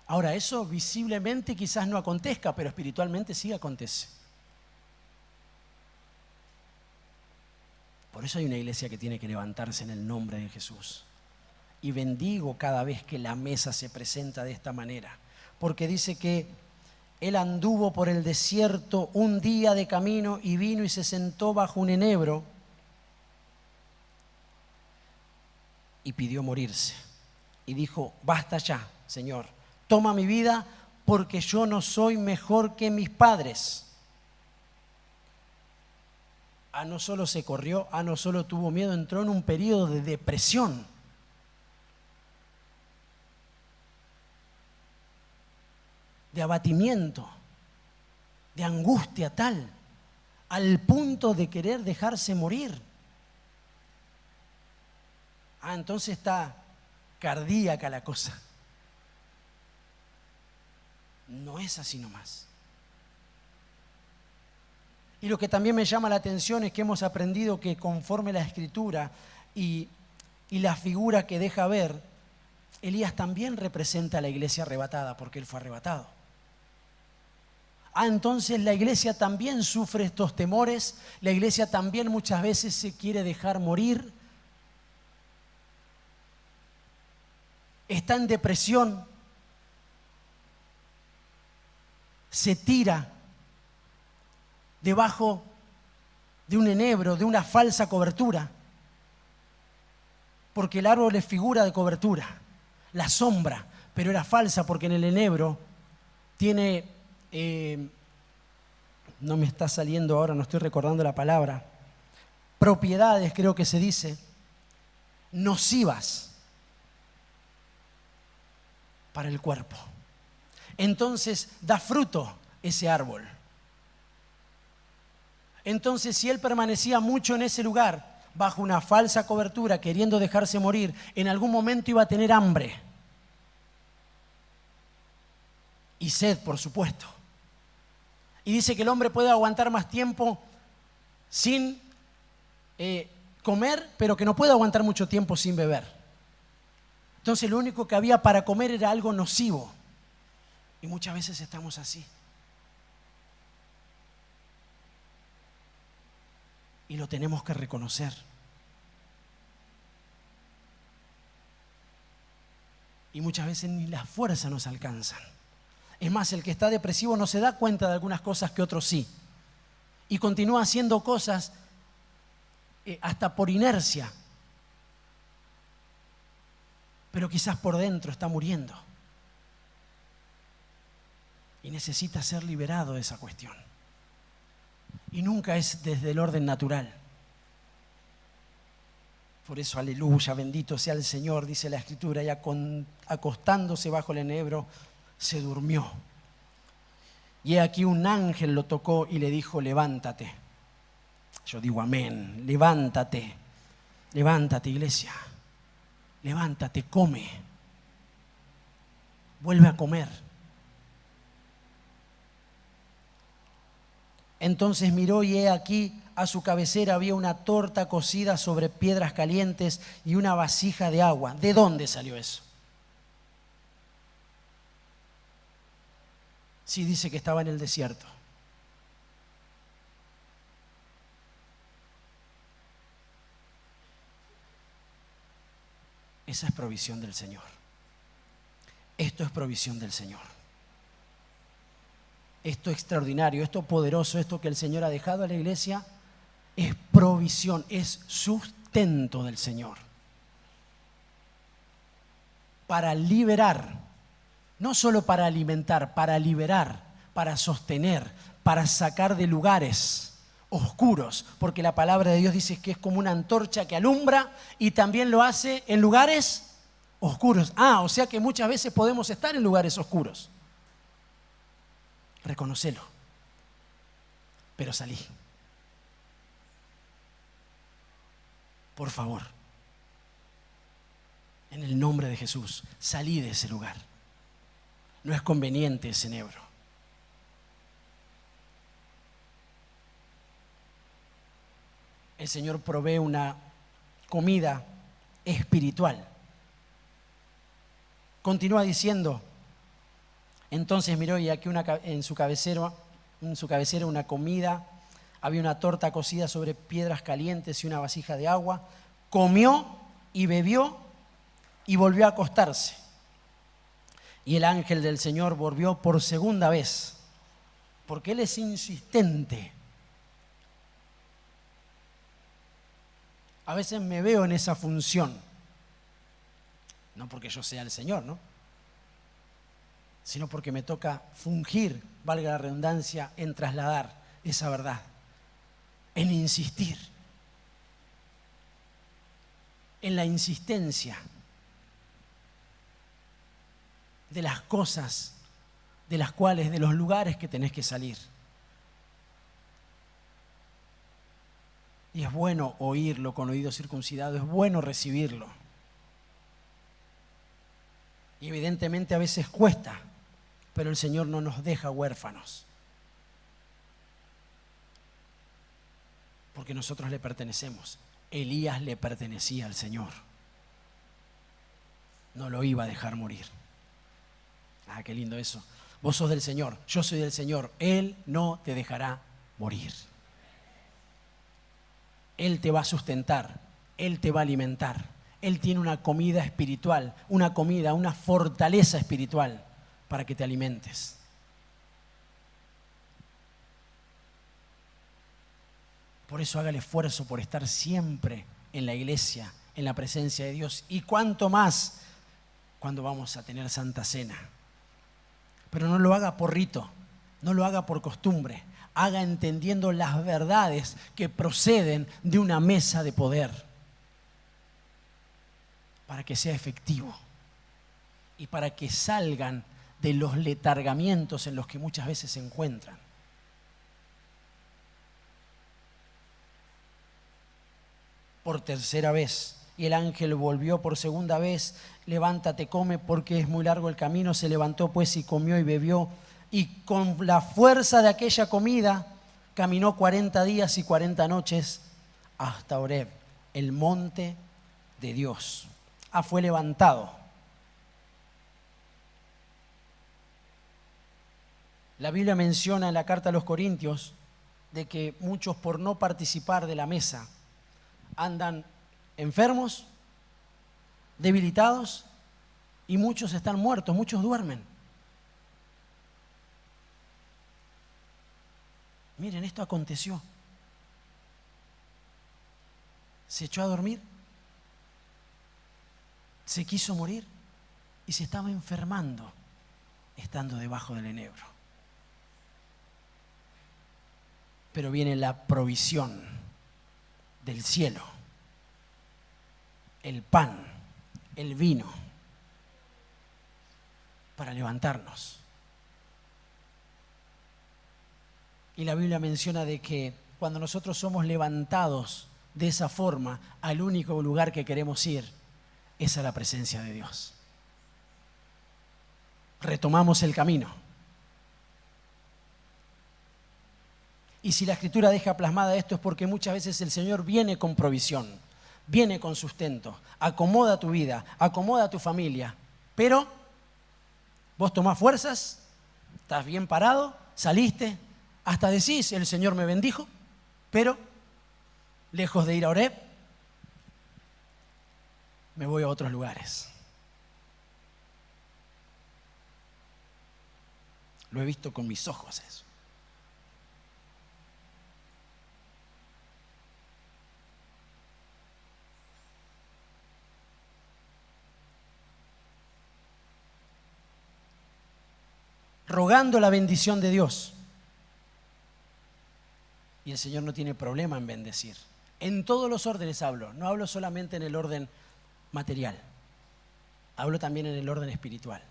Ahora, eso visiblemente quizás no acontezca, pero espiritualmente sí acontece. Por eso hay una iglesia que tiene que levantarse en el nombre de Jesús. Y bendigo cada vez que la mesa se presenta de esta manera. Porque dice que Él anduvo por el desierto un día de camino y vino y se sentó bajo un enebro y pidió morirse. Y dijo, basta ya, Señor, toma mi vida porque yo no soy mejor que mis padres. No solo se corrió, no solo tuvo miedo, entró en un periodo de depresión. De abatimiento, de angustia tal, al punto de querer dejarse morir. Entonces está cardíaca la cosa. No es así nomás. Y lo que también me llama la atención es que hemos aprendido que conforme la Escritura y la figura que deja ver, Elías también representa a la iglesia arrebatada, porque él fue arrebatado. Entonces la iglesia también sufre estos temores, la iglesia también muchas veces se quiere dejar morir, está en depresión, se tira debajo de un enebro, de una falsa cobertura, porque el árbol es figura de cobertura, la sombra, pero era falsa porque en el enebro tiene, no me está saliendo ahora, no estoy recordando la palabra, propiedades, creo que se dice, nocivas para el cuerpo. Entonces da fruto ese árbol. Entonces, si él permanecía mucho en ese lugar, bajo una falsa cobertura, queriendo dejarse morir, en algún momento iba a tener hambre. Y sed, por supuesto. Y dice que el hombre puede aguantar más tiempo sin comer, pero que no puede aguantar mucho tiempo sin beber. Entonces, lo único que había para comer era algo nocivo. Y muchas veces estamos así. Y lo tenemos que reconocer. Y muchas veces ni las fuerzas nos alcanzan. Es más, el que está depresivo no se da cuenta de algunas cosas que otros sí. Y continúa haciendo cosas hasta por inercia. Pero quizás por dentro está muriendo. Y necesita ser liberado de esa cuestión. Y nunca es desde el orden natural. Por eso, aleluya, bendito sea el Señor, dice la Escritura, y acostándose bajo el enebro, se durmió. Y he aquí un ángel lo tocó y le dijo, levántate. Yo digo amén, levántate, levántate, iglesia, levántate, come, vuelve a comer. Entonces miró y he aquí a su cabecera había una torta cocida sobre piedras calientes y una vasija de agua. ¿De dónde salió eso? Sí, dice que estaba en el desierto. Esa es provisión del Señor. Esto es provisión del Señor. Esto extraordinario, esto poderoso, esto que el Señor ha dejado a la iglesia, es provisión, es sustento del Señor. Para liberar, no solo para alimentar, para liberar, para sostener, para sacar de lugares oscuros, porque la palabra de Dios dice que es como una antorcha que alumbra y también lo hace en lugares oscuros. O sea que muchas veces podemos estar en lugares oscuros. Reconócelo, pero salí. Por favor, en el nombre de Jesús, salí de ese lugar. No es conveniente ese enebro. El Señor provee una comida espiritual. Continúa diciendo, Entonces miró y aquí en su cabecera una comida, había una torta cocida sobre piedras calientes y una vasija de agua. Comió y bebió y volvió a acostarse. Y el ángel del Señor volvió por segunda vez, porque Él es insistente. A veces me veo en esa función, no porque yo sea el Señor, ¿no? Sino porque me toca fungir, valga la redundancia, en trasladar esa verdad, en insistir, en la insistencia de las cosas, de las cuales, de los lugares que tenés que salir. Y es bueno oírlo con oído circuncidado, es bueno recibirlo. Y evidentemente a veces cuesta, pero el Señor no nos deja huérfanos. Porque nosotros le pertenecemos. Elías le pertenecía al Señor. No lo iba a dejar morir. Ah, qué lindo eso. Vos sos del Señor, yo soy del Señor. Él no te dejará morir. Él te va a sustentar, Él te va a alimentar. Él tiene una comida espiritual, una fortaleza espiritual para que te alimentes. Por eso haga el esfuerzo por estar siempre en la iglesia, en la presencia de Dios. Y cuánto más cuando vamos a tener Santa Cena. Pero no lo haga por rito, no lo haga por costumbre. Haga entendiendo las verdades que proceden de una mesa de poder, para que sea efectivo y para que salgan de los letargamientos en los que muchas veces se encuentran. Por tercera vez, y el ángel volvió por segunda vez: levántate, come, porque es muy largo el camino. Se levantó pues y comió y bebió, y con la fuerza de aquella comida caminó 40 días y 40 noches hasta Horeb, el monte de Dios. Fue levantado. La Biblia menciona en la carta a los Corintios de que muchos, por no participar de la mesa, andan enfermos, debilitados, y muchos están muertos, muchos duermen. Miren, esto aconteció. Se echó a dormir, se quiso morir y se estaba enfermando estando debajo del enebro. Pero viene la provisión del cielo, el pan, el vino, para levantarnos. Y la Biblia menciona de que cuando nosotros somos levantados de esa forma, al único lugar que queremos ir es a la presencia de Dios. Retomamos el camino. Y si la Escritura deja plasmada esto, es porque muchas veces el Señor viene con provisión, viene con sustento, acomoda tu vida, acomoda tu familia, pero vos tomás fuerzas, estás bien parado, saliste, hasta decís: el Señor me bendijo, pero lejos de ir a Horeb, me voy a otros lugares. Lo he visto con mis ojos eso. Rogando la bendición de Dios. Y el Señor no tiene problema en bendecir. En todos los órdenes hablo. No hablo solamente en el orden material. Hablo también en el orden espiritual.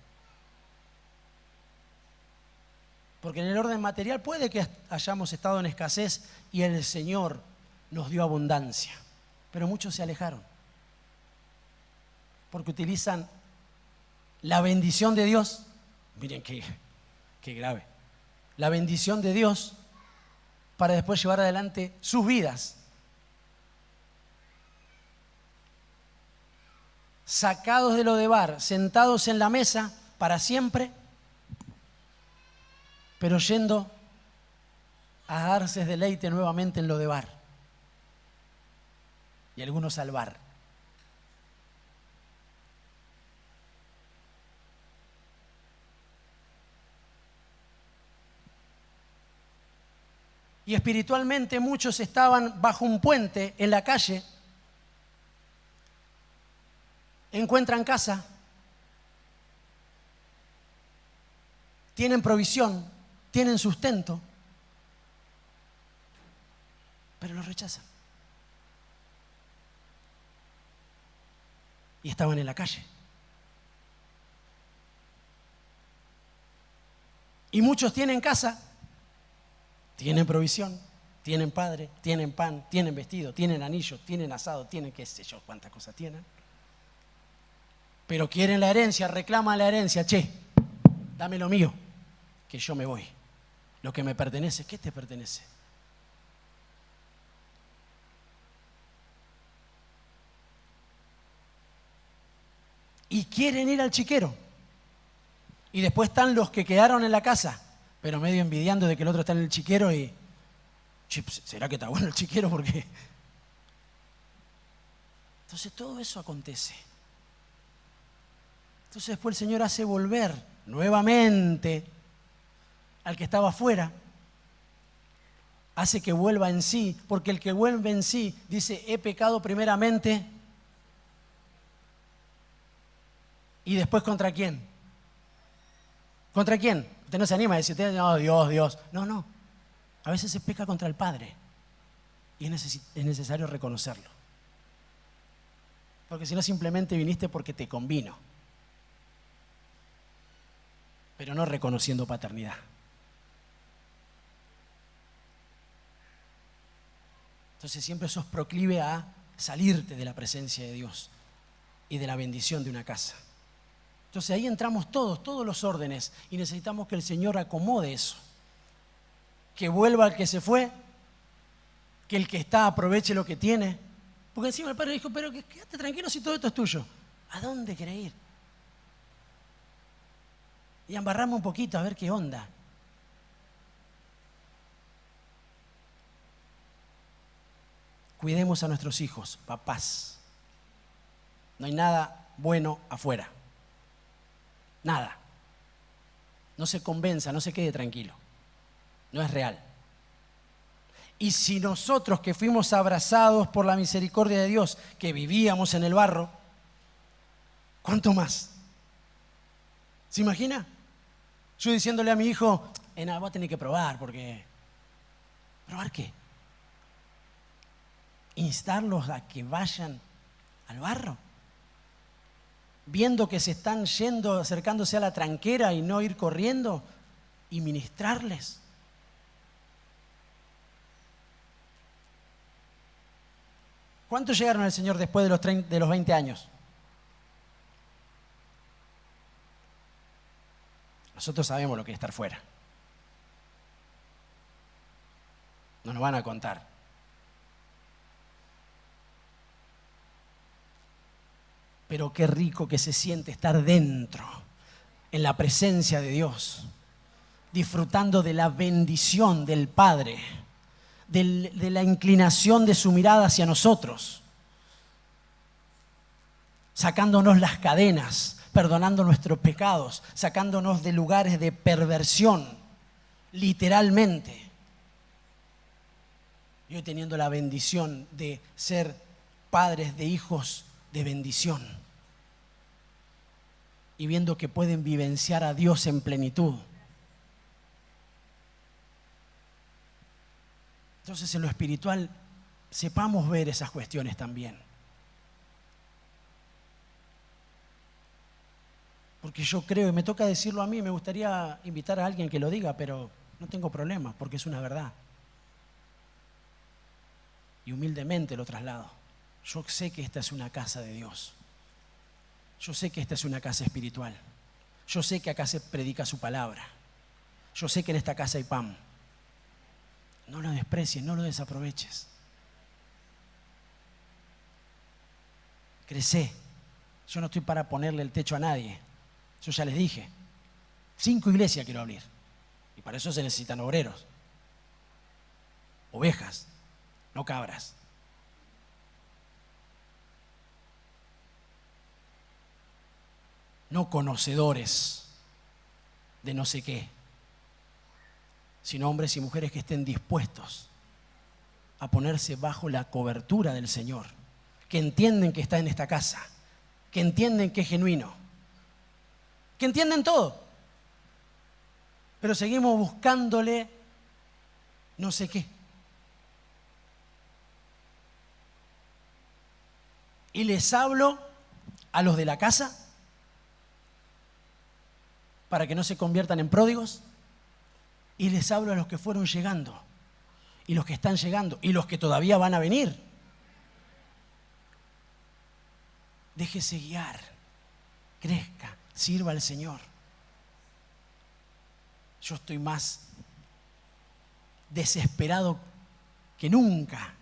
Porque en el orden material puede que hayamos estado en escasez y el Señor nos dio abundancia. Pero muchos se alejaron. Porque utilizan la bendición de Dios. Miren qué grave. La bendición de Dios para después llevar adelante sus vidas. Sacados de lo de bar, sentados en la mesa para siempre, pero yendo a darse deleite nuevamente en lo de bar. Y algunos al bar. Y espiritualmente muchos estaban bajo un puente en la calle, encuentran casa, tienen provisión, tienen sustento, pero lo rechazan. Y estaban en la calle. Y muchos tienen casa, tienen provisión, tienen padre, tienen pan, tienen vestido, tienen anillo, tienen asado, tienen qué sé yo, cuántas cosas tienen. Pero quieren la herencia, reclaman la herencia. Che, dame lo mío, que yo me voy. Lo que me pertenece, ¿qué te pertenece? Y quieren ir al chiquero. Y después están los que quedaron en la casa, pero medio envidiando de que el otro está en el chiquero y... ¿Será que está bueno el chiquero? Porque... Entonces todo eso acontece. Entonces después el Señor hace volver nuevamente al que estaba afuera. Hace que vuelva en sí, porque el que vuelve en sí dice, he pecado primeramente y después ¿contra quién? ¿Contra quién? Usted no se anima a decir, no, Dios. No. A veces se peca contra el Padre y es necesario reconocerlo. Porque si no simplemente viniste porque te convino, pero no reconociendo paternidad. Entonces siempre sos proclive a salirte de la presencia de Dios y de la bendición de una casa. Entonces ahí entramos todos los órdenes, y necesitamos que el Señor acomode eso. Que vuelva el que se fue, que el que está aproveche lo que tiene. Porque encima el padre dijo, pero quédate tranquilo si todo esto es tuyo. ¿A dónde querés ir? Y embarramos un poquito a ver qué onda. Cuidemos a nuestros hijos, papás. No hay nada bueno afuera. Nada. No se convenza, no se quede tranquilo. No es real. Y si nosotros que fuimos abrazados por la misericordia de Dios, que vivíamos en el barro, ¿cuánto más? ¿Se imagina? Yo diciéndole a mi hijo, nada, vos tenés que probar, porque... ¿Probar qué? Instarlos a que vayan al barro, viendo que se están yendo, acercándose a la tranquera y no ir corriendo, y ministrarles. ¿Cuántos llegaron al Señor después de los 20 años? Nosotros sabemos lo que es estar fuera. No nos van a contar. Pero qué rico que se siente estar dentro, en la presencia de Dios, disfrutando de la bendición del Padre, de la inclinación de su mirada hacia nosotros, sacándonos las cadenas, perdonando nuestros pecados, sacándonos de lugares de perversión, literalmente. Y hoy teniendo la bendición de ser padres de hijos de bendición y viendo que pueden vivenciar a Dios en plenitud. Entonces en lo espiritual sepamos ver esas cuestiones también. Porque yo creo, y me toca decirlo a mí, me gustaría invitar a alguien que lo diga, pero no tengo problema, porque es una verdad. Y humildemente lo traslado. Yo sé que esta es una casa de Dios. Yo sé que esta es una casa espiritual. Yo sé que acá se predica su palabra. Yo sé que en esta casa hay pan. No lo desprecies, no lo desaproveches. Crecé. Yo no estoy para ponerle el techo a nadie. Yo ya les dije, 5 iglesias quiero abrir. Y Para eso se necesitan obreros, ovejas, no cabras. No conocedores de no sé qué, sino hombres y mujeres que estén dispuestos a ponerse bajo la cobertura del Señor, que entienden que está en esta casa, que entienden que es genuino, que entienden todo, pero seguimos buscándole no sé qué. Y les hablo a los de la casa para que no se conviertan en pródigos, y les hablo a los que fueron llegando, y los que están llegando, y los que todavía van a venir. Déjese guiar, crezca, sirva al Señor. Yo estoy más desesperado que nunca.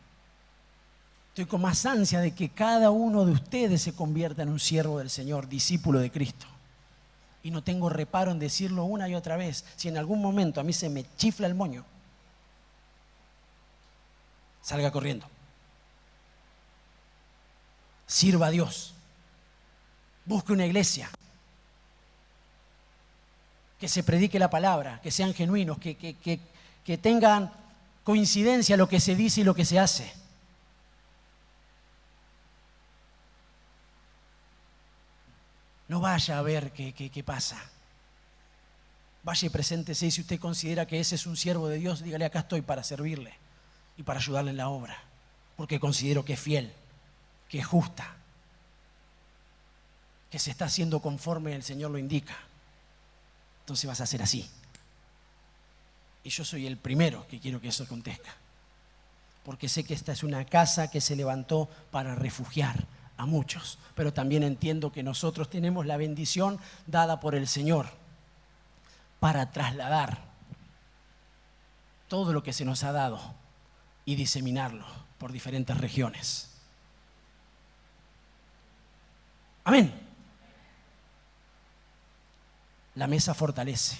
Estoy con más ansia de que cada uno de ustedes se convierta en un siervo del Señor, discípulo de Cristo. Y no tengo reparo en decirlo una y otra vez. Si en algún momento a mí se me chifla el moño, salga corriendo. Sirva a Dios. Busque una iglesia. Que se predique la palabra, que sean genuinos, que tengan coincidencia lo que se dice y lo que se hace. No vaya a ver qué pasa. Vaya y preséntese, y si usted considera que ese es un siervo de Dios, dígale: acá estoy para servirle y para ayudarle en la obra, porque considero que es fiel, que es justa, que se está haciendo conforme el Señor lo indica. Entonces vas a hacer así. Y yo soy el primero que quiero que eso acontezca, porque sé que esta es una casa que se levantó para refugiar a muchos, pero también entiendo que nosotros tenemos la bendición dada por el Señor para trasladar todo lo que se nos ha dado y diseminarlo por diferentes regiones. Amén. La mesa fortalece,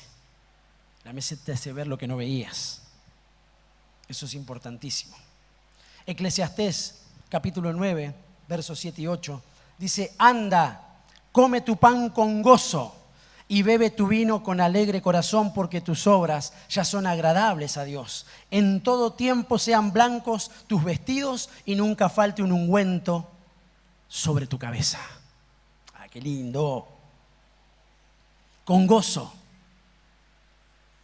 la mesa te hace ver lo que no veías. Eso es importantísimo. Eclesiastés capítulo 9, versos 7 y 8, dice: anda, come tu pan con gozo y bebe tu vino con alegre corazón, porque tus obras ya son agradables a Dios. En todo tiempo sean blancos tus vestidos y nunca falte un ungüento sobre tu cabeza. ¡Ah, qué lindo! Con gozo.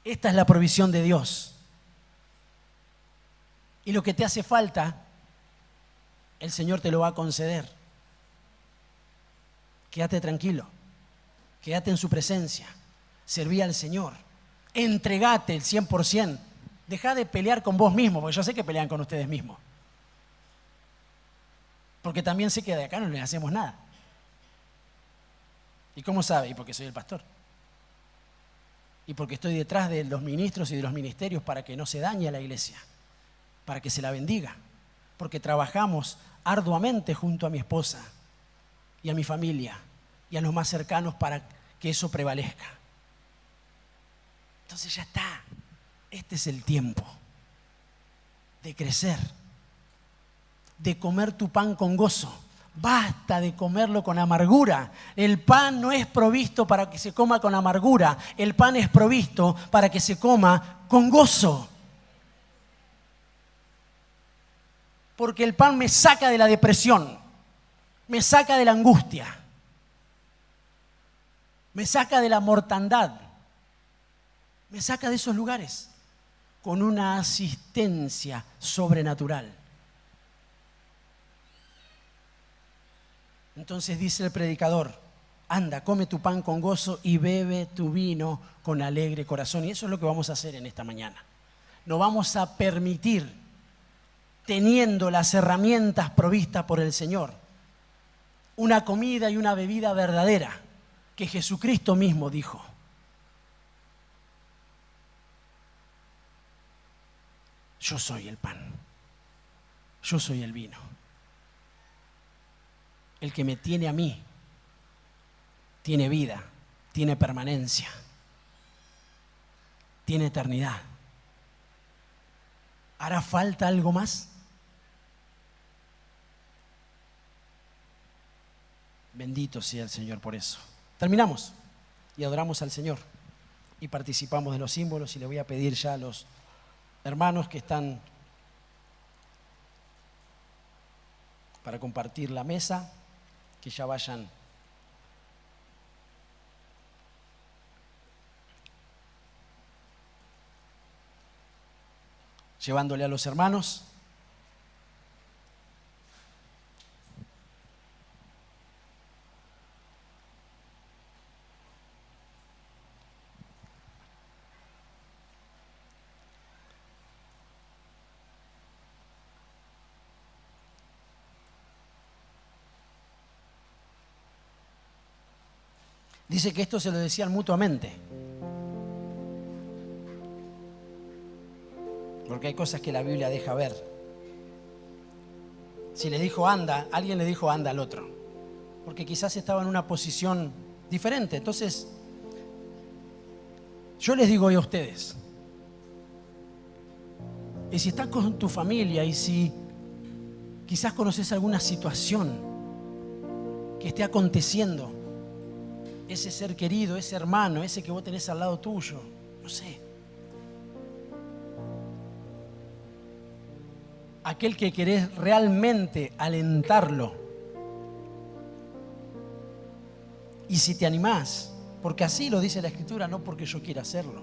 Esta es la provisión de Dios. Y lo que te hace falta, el Señor te lo va a conceder. Quédate tranquilo, quédate en su presencia, serví al Señor, entregate el 100%, deja de pelear con vos mismo, porque yo sé que pelean con ustedes mismos, porque también sé que de acá no les hacemos nada. ¿Y cómo sabe? Y porque soy el pastor, y porque estoy detrás de los ministros y de los ministerios para que no se dañe a la iglesia, para que se la bendiga, porque trabajamos arduamente junto a mi esposa y a mi familia y a los más cercanos para que eso prevalezca. Entonces ya está. Este es el tiempo de crecer, de comer tu pan con gozo. Basta de comerlo con amargura. El pan no es provisto para que se coma con amargura. El pan es provisto para que se coma con gozo. Porque el pan me saca de la depresión, me saca de la angustia, me saca de la mortandad, me saca de esos lugares con una asistencia sobrenatural. Entonces dice el predicador: anda, come tu pan con gozo y bebe tu vino con alegre corazón. Y eso es lo que vamos a hacer en esta mañana. No vamos a permitir, teniendo las herramientas provistas por el Señor, una comida y una bebida verdadera, que Jesucristo mismo dijo: yo soy el pan, yo soy el vino. El que me tiene a mí tiene vida, tiene permanencia. tiene eternidad. ¿Hará falta algo más? Bendito sea el Señor por eso. Terminamos y adoramos al Señor y participamos de los símbolos, y le voy a pedir ya a los hermanos que están para compartir la mesa que ya vayan llevándole a los hermanos. Dice que esto se lo decían mutuamente. Porque hay cosas que la Biblia deja ver. Si le dijo anda, alguien le dijo anda al otro. Porque quizás estaba en una posición diferente. Entonces, yo les digo hoy a ustedes, y si estás con tu familia y si quizás conoces alguna situación que esté aconteciendo, ese ser querido, ese hermano, ese que vos tenés al lado tuyo, no sé, aquel que querés realmente alentarlo, y si te animás, porque así lo dice la Escritura, no porque yo quiera hacerlo,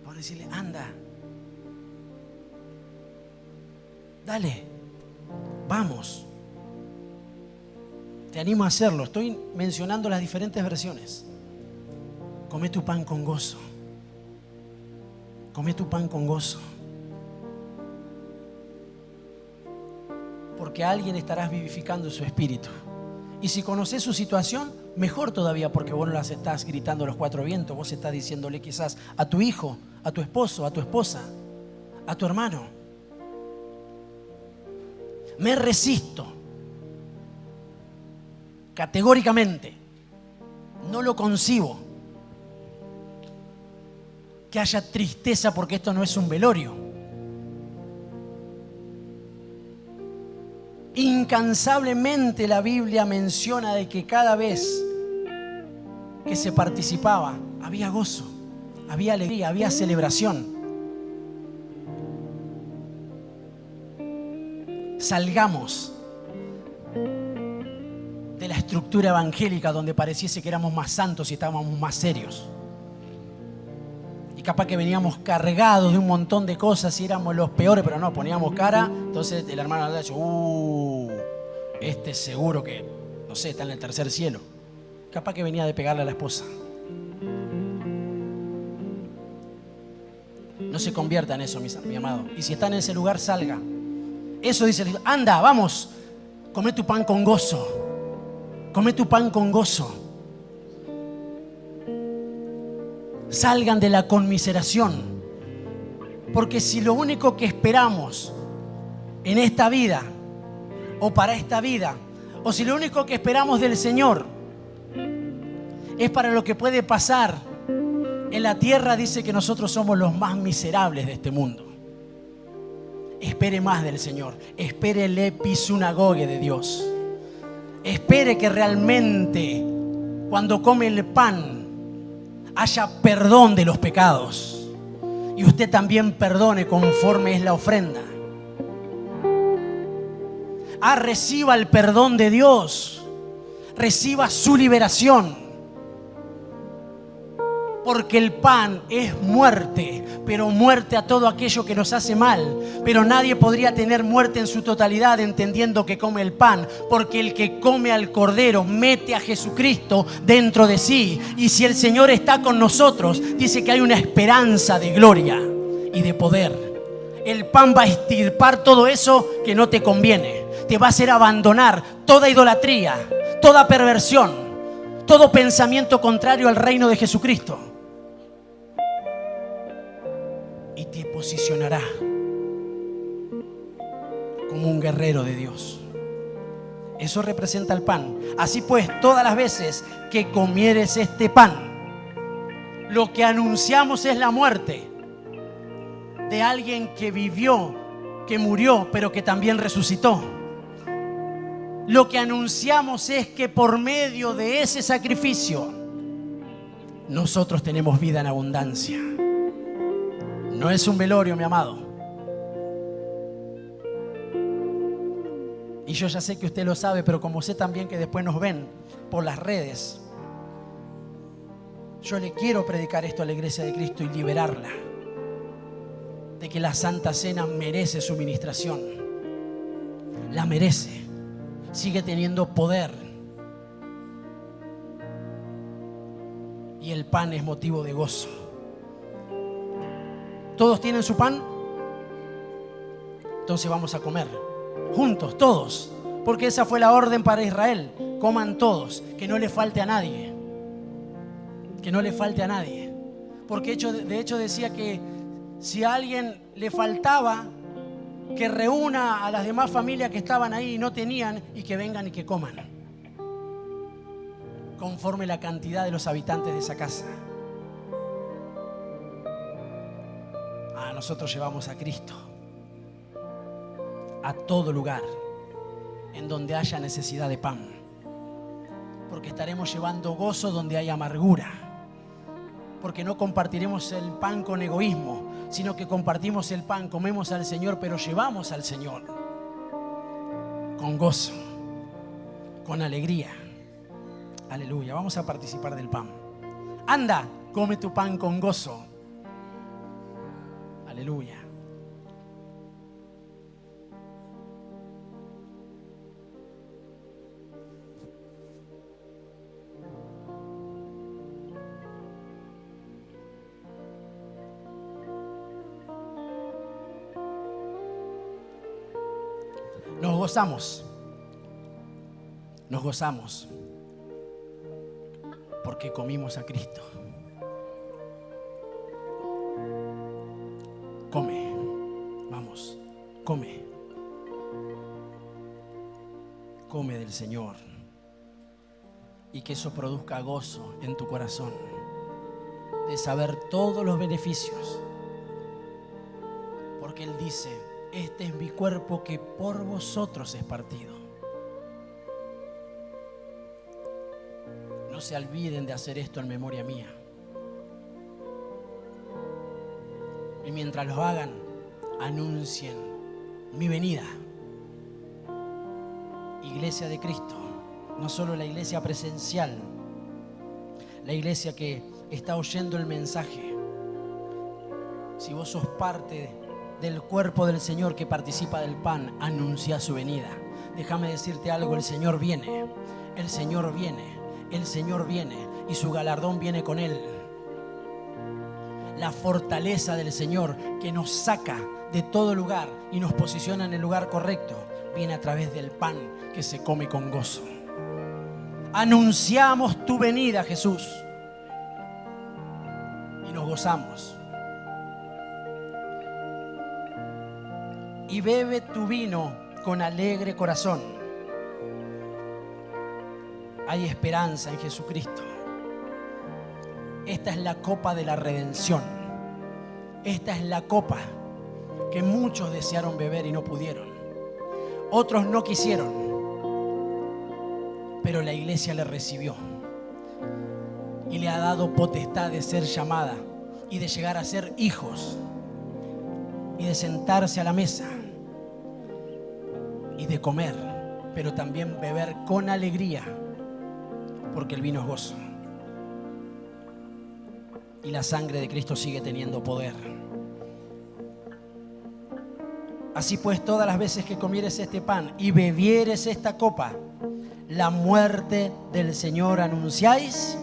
por decirle anda, dale, vamos. Te animo a hacerlo. Estoy mencionando las diferentes versiones. Come tu pan con gozo. Come tu pan con gozo. Porque a alguien estarás vivificando su espíritu. Y si conoces su situación, mejor todavía, porque vos no las estás gritando a los cuatro vientos. Vos estás diciéndole quizás a tu hijo, a tu esposo, a tu esposa, a tu hermano: me resisto. Categóricamente, no lo concibo que haya tristeza, porque esto no es un velorio. Incansablemente la Biblia menciona de que cada vez que se participaba había gozo, había alegría, había celebración. Salgamos de la estructura evangélica donde pareciese que éramos más santos y estábamos más serios. Y capaz que veníamos cargados de un montón de cosas y éramos los peores, pero no, poníamos cara. Entonces el hermano había dicho, este seguro que, no sé, está en el tercer cielo. Capaz que venía de pegarle a la esposa. No se convierta en eso, mi amado. Y si está en ese lugar, salga. Eso dice, anda, vamos, come tu pan con gozo. Come tu pan con gozo. Salgan de la conmiseración. Porque si lo único que esperamos en esta vida, o para esta vida, o si lo único que esperamos del Señor es para lo que puede pasar en la tierra, dice que nosotros somos los más miserables de este mundo. Espere más del Señor. Espere el episunagoge de Dios. Espere que realmente cuando come el pan haya perdón de los pecados y usted también perdone conforme es la ofrenda. Reciba el perdón de Dios, reciba su liberación, porque el pan es muerte, pero muerte a todo aquello que nos hace mal. Pero nadie podría tener muerte en su totalidad entendiendo que come el pan, porque el que come al Cordero mete a Jesucristo dentro de sí. Y si el Señor está con nosotros, dice que hay una esperanza de gloria y de poder. El pan va a extirpar todo eso que no te conviene. Te va a hacer abandonar toda idolatría, toda perversión, todo pensamiento contrario al reino de Jesucristo. Y te posicionará como un guerrero de Dios. Eso representa el pan. Así pues, todas las veces que comieres este pan, Lo que anunciamos es la muerte de alguien que vivió, que murió, pero que también resucitó. Lo que anunciamos es que por medio de ese sacrificio nosotros tenemos vida en abundancia. No es un velorio, mi amado. Y yo ya sé que usted lo sabe, pero como sé también que después nos ven por las redes, yo le quiero predicar esto a la iglesia de Cristo y liberarla de que la Santa Cena merece su ministración. La merece. Sigue teniendo poder. Y el pan es motivo de gozo. ¿Todos tienen su pan? Entonces vamos a comer juntos, todos, porque esa fue la orden para Israel. Coman todos, que no le falte a nadie, que no le falte a nadie, porque de hecho decía que si a alguien le faltaba, que reúna a las demás familias que estaban ahí y no tenían, y que vengan y que coman conforme la cantidad de los habitantes de esa casa. Nosotros llevamos a Cristo a todo lugar en donde haya necesidad de pan, porque estaremos llevando gozo donde hay amargura, porque no compartiremos el pan con egoísmo, sino que compartimos el pan, comemos al Señor, pero llevamos al Señor con gozo, con alegría. Aleluya. Vamos a participar del pan. Anda, come tu pan con gozo. Aleluya. Nos gozamos porque comimos a Cristo. Come, vamos, come del Señor, y que eso produzca gozo en tu corazón de saber todos los beneficios, porque Él dice: este es mi cuerpo que por vosotros es partido. No se olviden de hacer esto en memoria mía. Y mientras lo hagan, anuncien mi venida. Iglesia de Cristo, no solo la iglesia presencial, la iglesia que está oyendo el mensaje. Si vos sos parte del cuerpo del Señor que participa del pan, anuncia su venida. Déjame decirte algo: el Señor viene, el Señor viene, el Señor viene, y su galardón viene con Él. La fortaleza del Señor, que nos saca de todo lugar y nos posiciona en el lugar correcto, viene a través del pan que se come con gozo. Anunciamos tu venida, Jesús, y nos gozamos. Y bebe tu vino con alegre corazón. Hay esperanza en Jesucristo. Esta es la copa de la redención. Esta es la copa que muchos desearon beber y no pudieron. Otros no quisieron, pero la iglesia le recibió y le ha dado potestad de ser llamada y de llegar a ser hijos y de sentarse a la mesa y de comer, pero también beber con alegría, porque el vino es gozo. Y la sangre de Cristo sigue teniendo poder. Así pues, todas las veces que comieres este pan y bebieres esta copa, la muerte del Señor anunciáis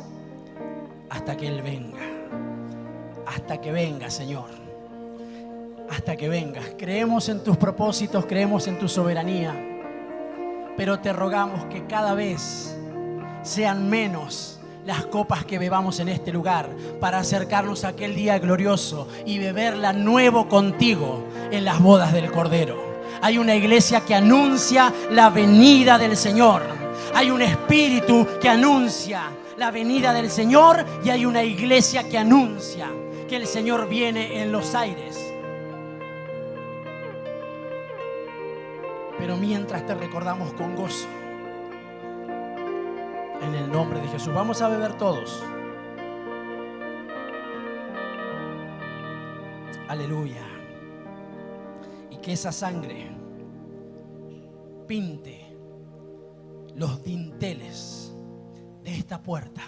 hasta que Él venga. Hasta que venga, Señor. Hasta que vengas. Creemos en tus propósitos, creemos en tu soberanía, pero te rogamos que cada vez sean menos las copas que bebamos en este lugar, para acercarnos a aquel día glorioso y beberla nuevo contigo en las bodas del Cordero. Hay una iglesia que anuncia la venida del Señor. Hay un espíritu que anuncia la venida del Señor y hay una iglesia que anuncia que el Señor viene en los aires. Pero mientras te recordamos con gozo, en el nombre de Jesús. Vamos a beber todos. Aleluya. Y que esa sangre pinte los dinteles de esta puerta.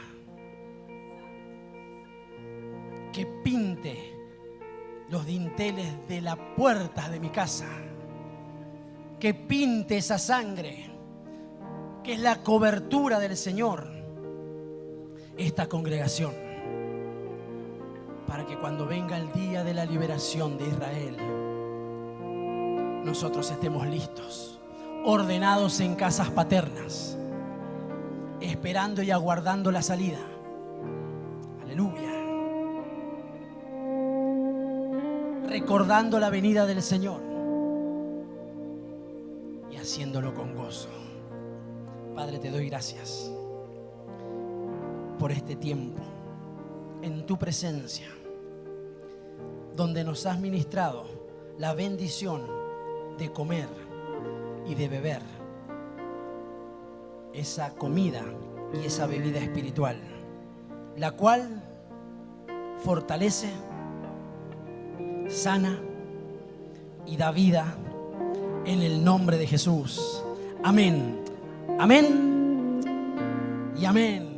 Que pinte los dinteles de la puerta de mi casa. Que pinte esa sangre, que es la cobertura del Señor, esta congregación, para que cuando venga el día de la liberación de Israel, nosotros estemos listos, ordenados en casas paternas, esperando y aguardando la salida. Aleluya. Recordando la venida del Señor y haciéndolo con gozo. Padre, te doy gracias por este tiempo en tu presencia, donde nos has ministrado la bendición de comer y de beber esa comida y esa bebida espiritual, la cual fortalece, sana y da vida en el nombre de Jesús. Amén. Amén y amén.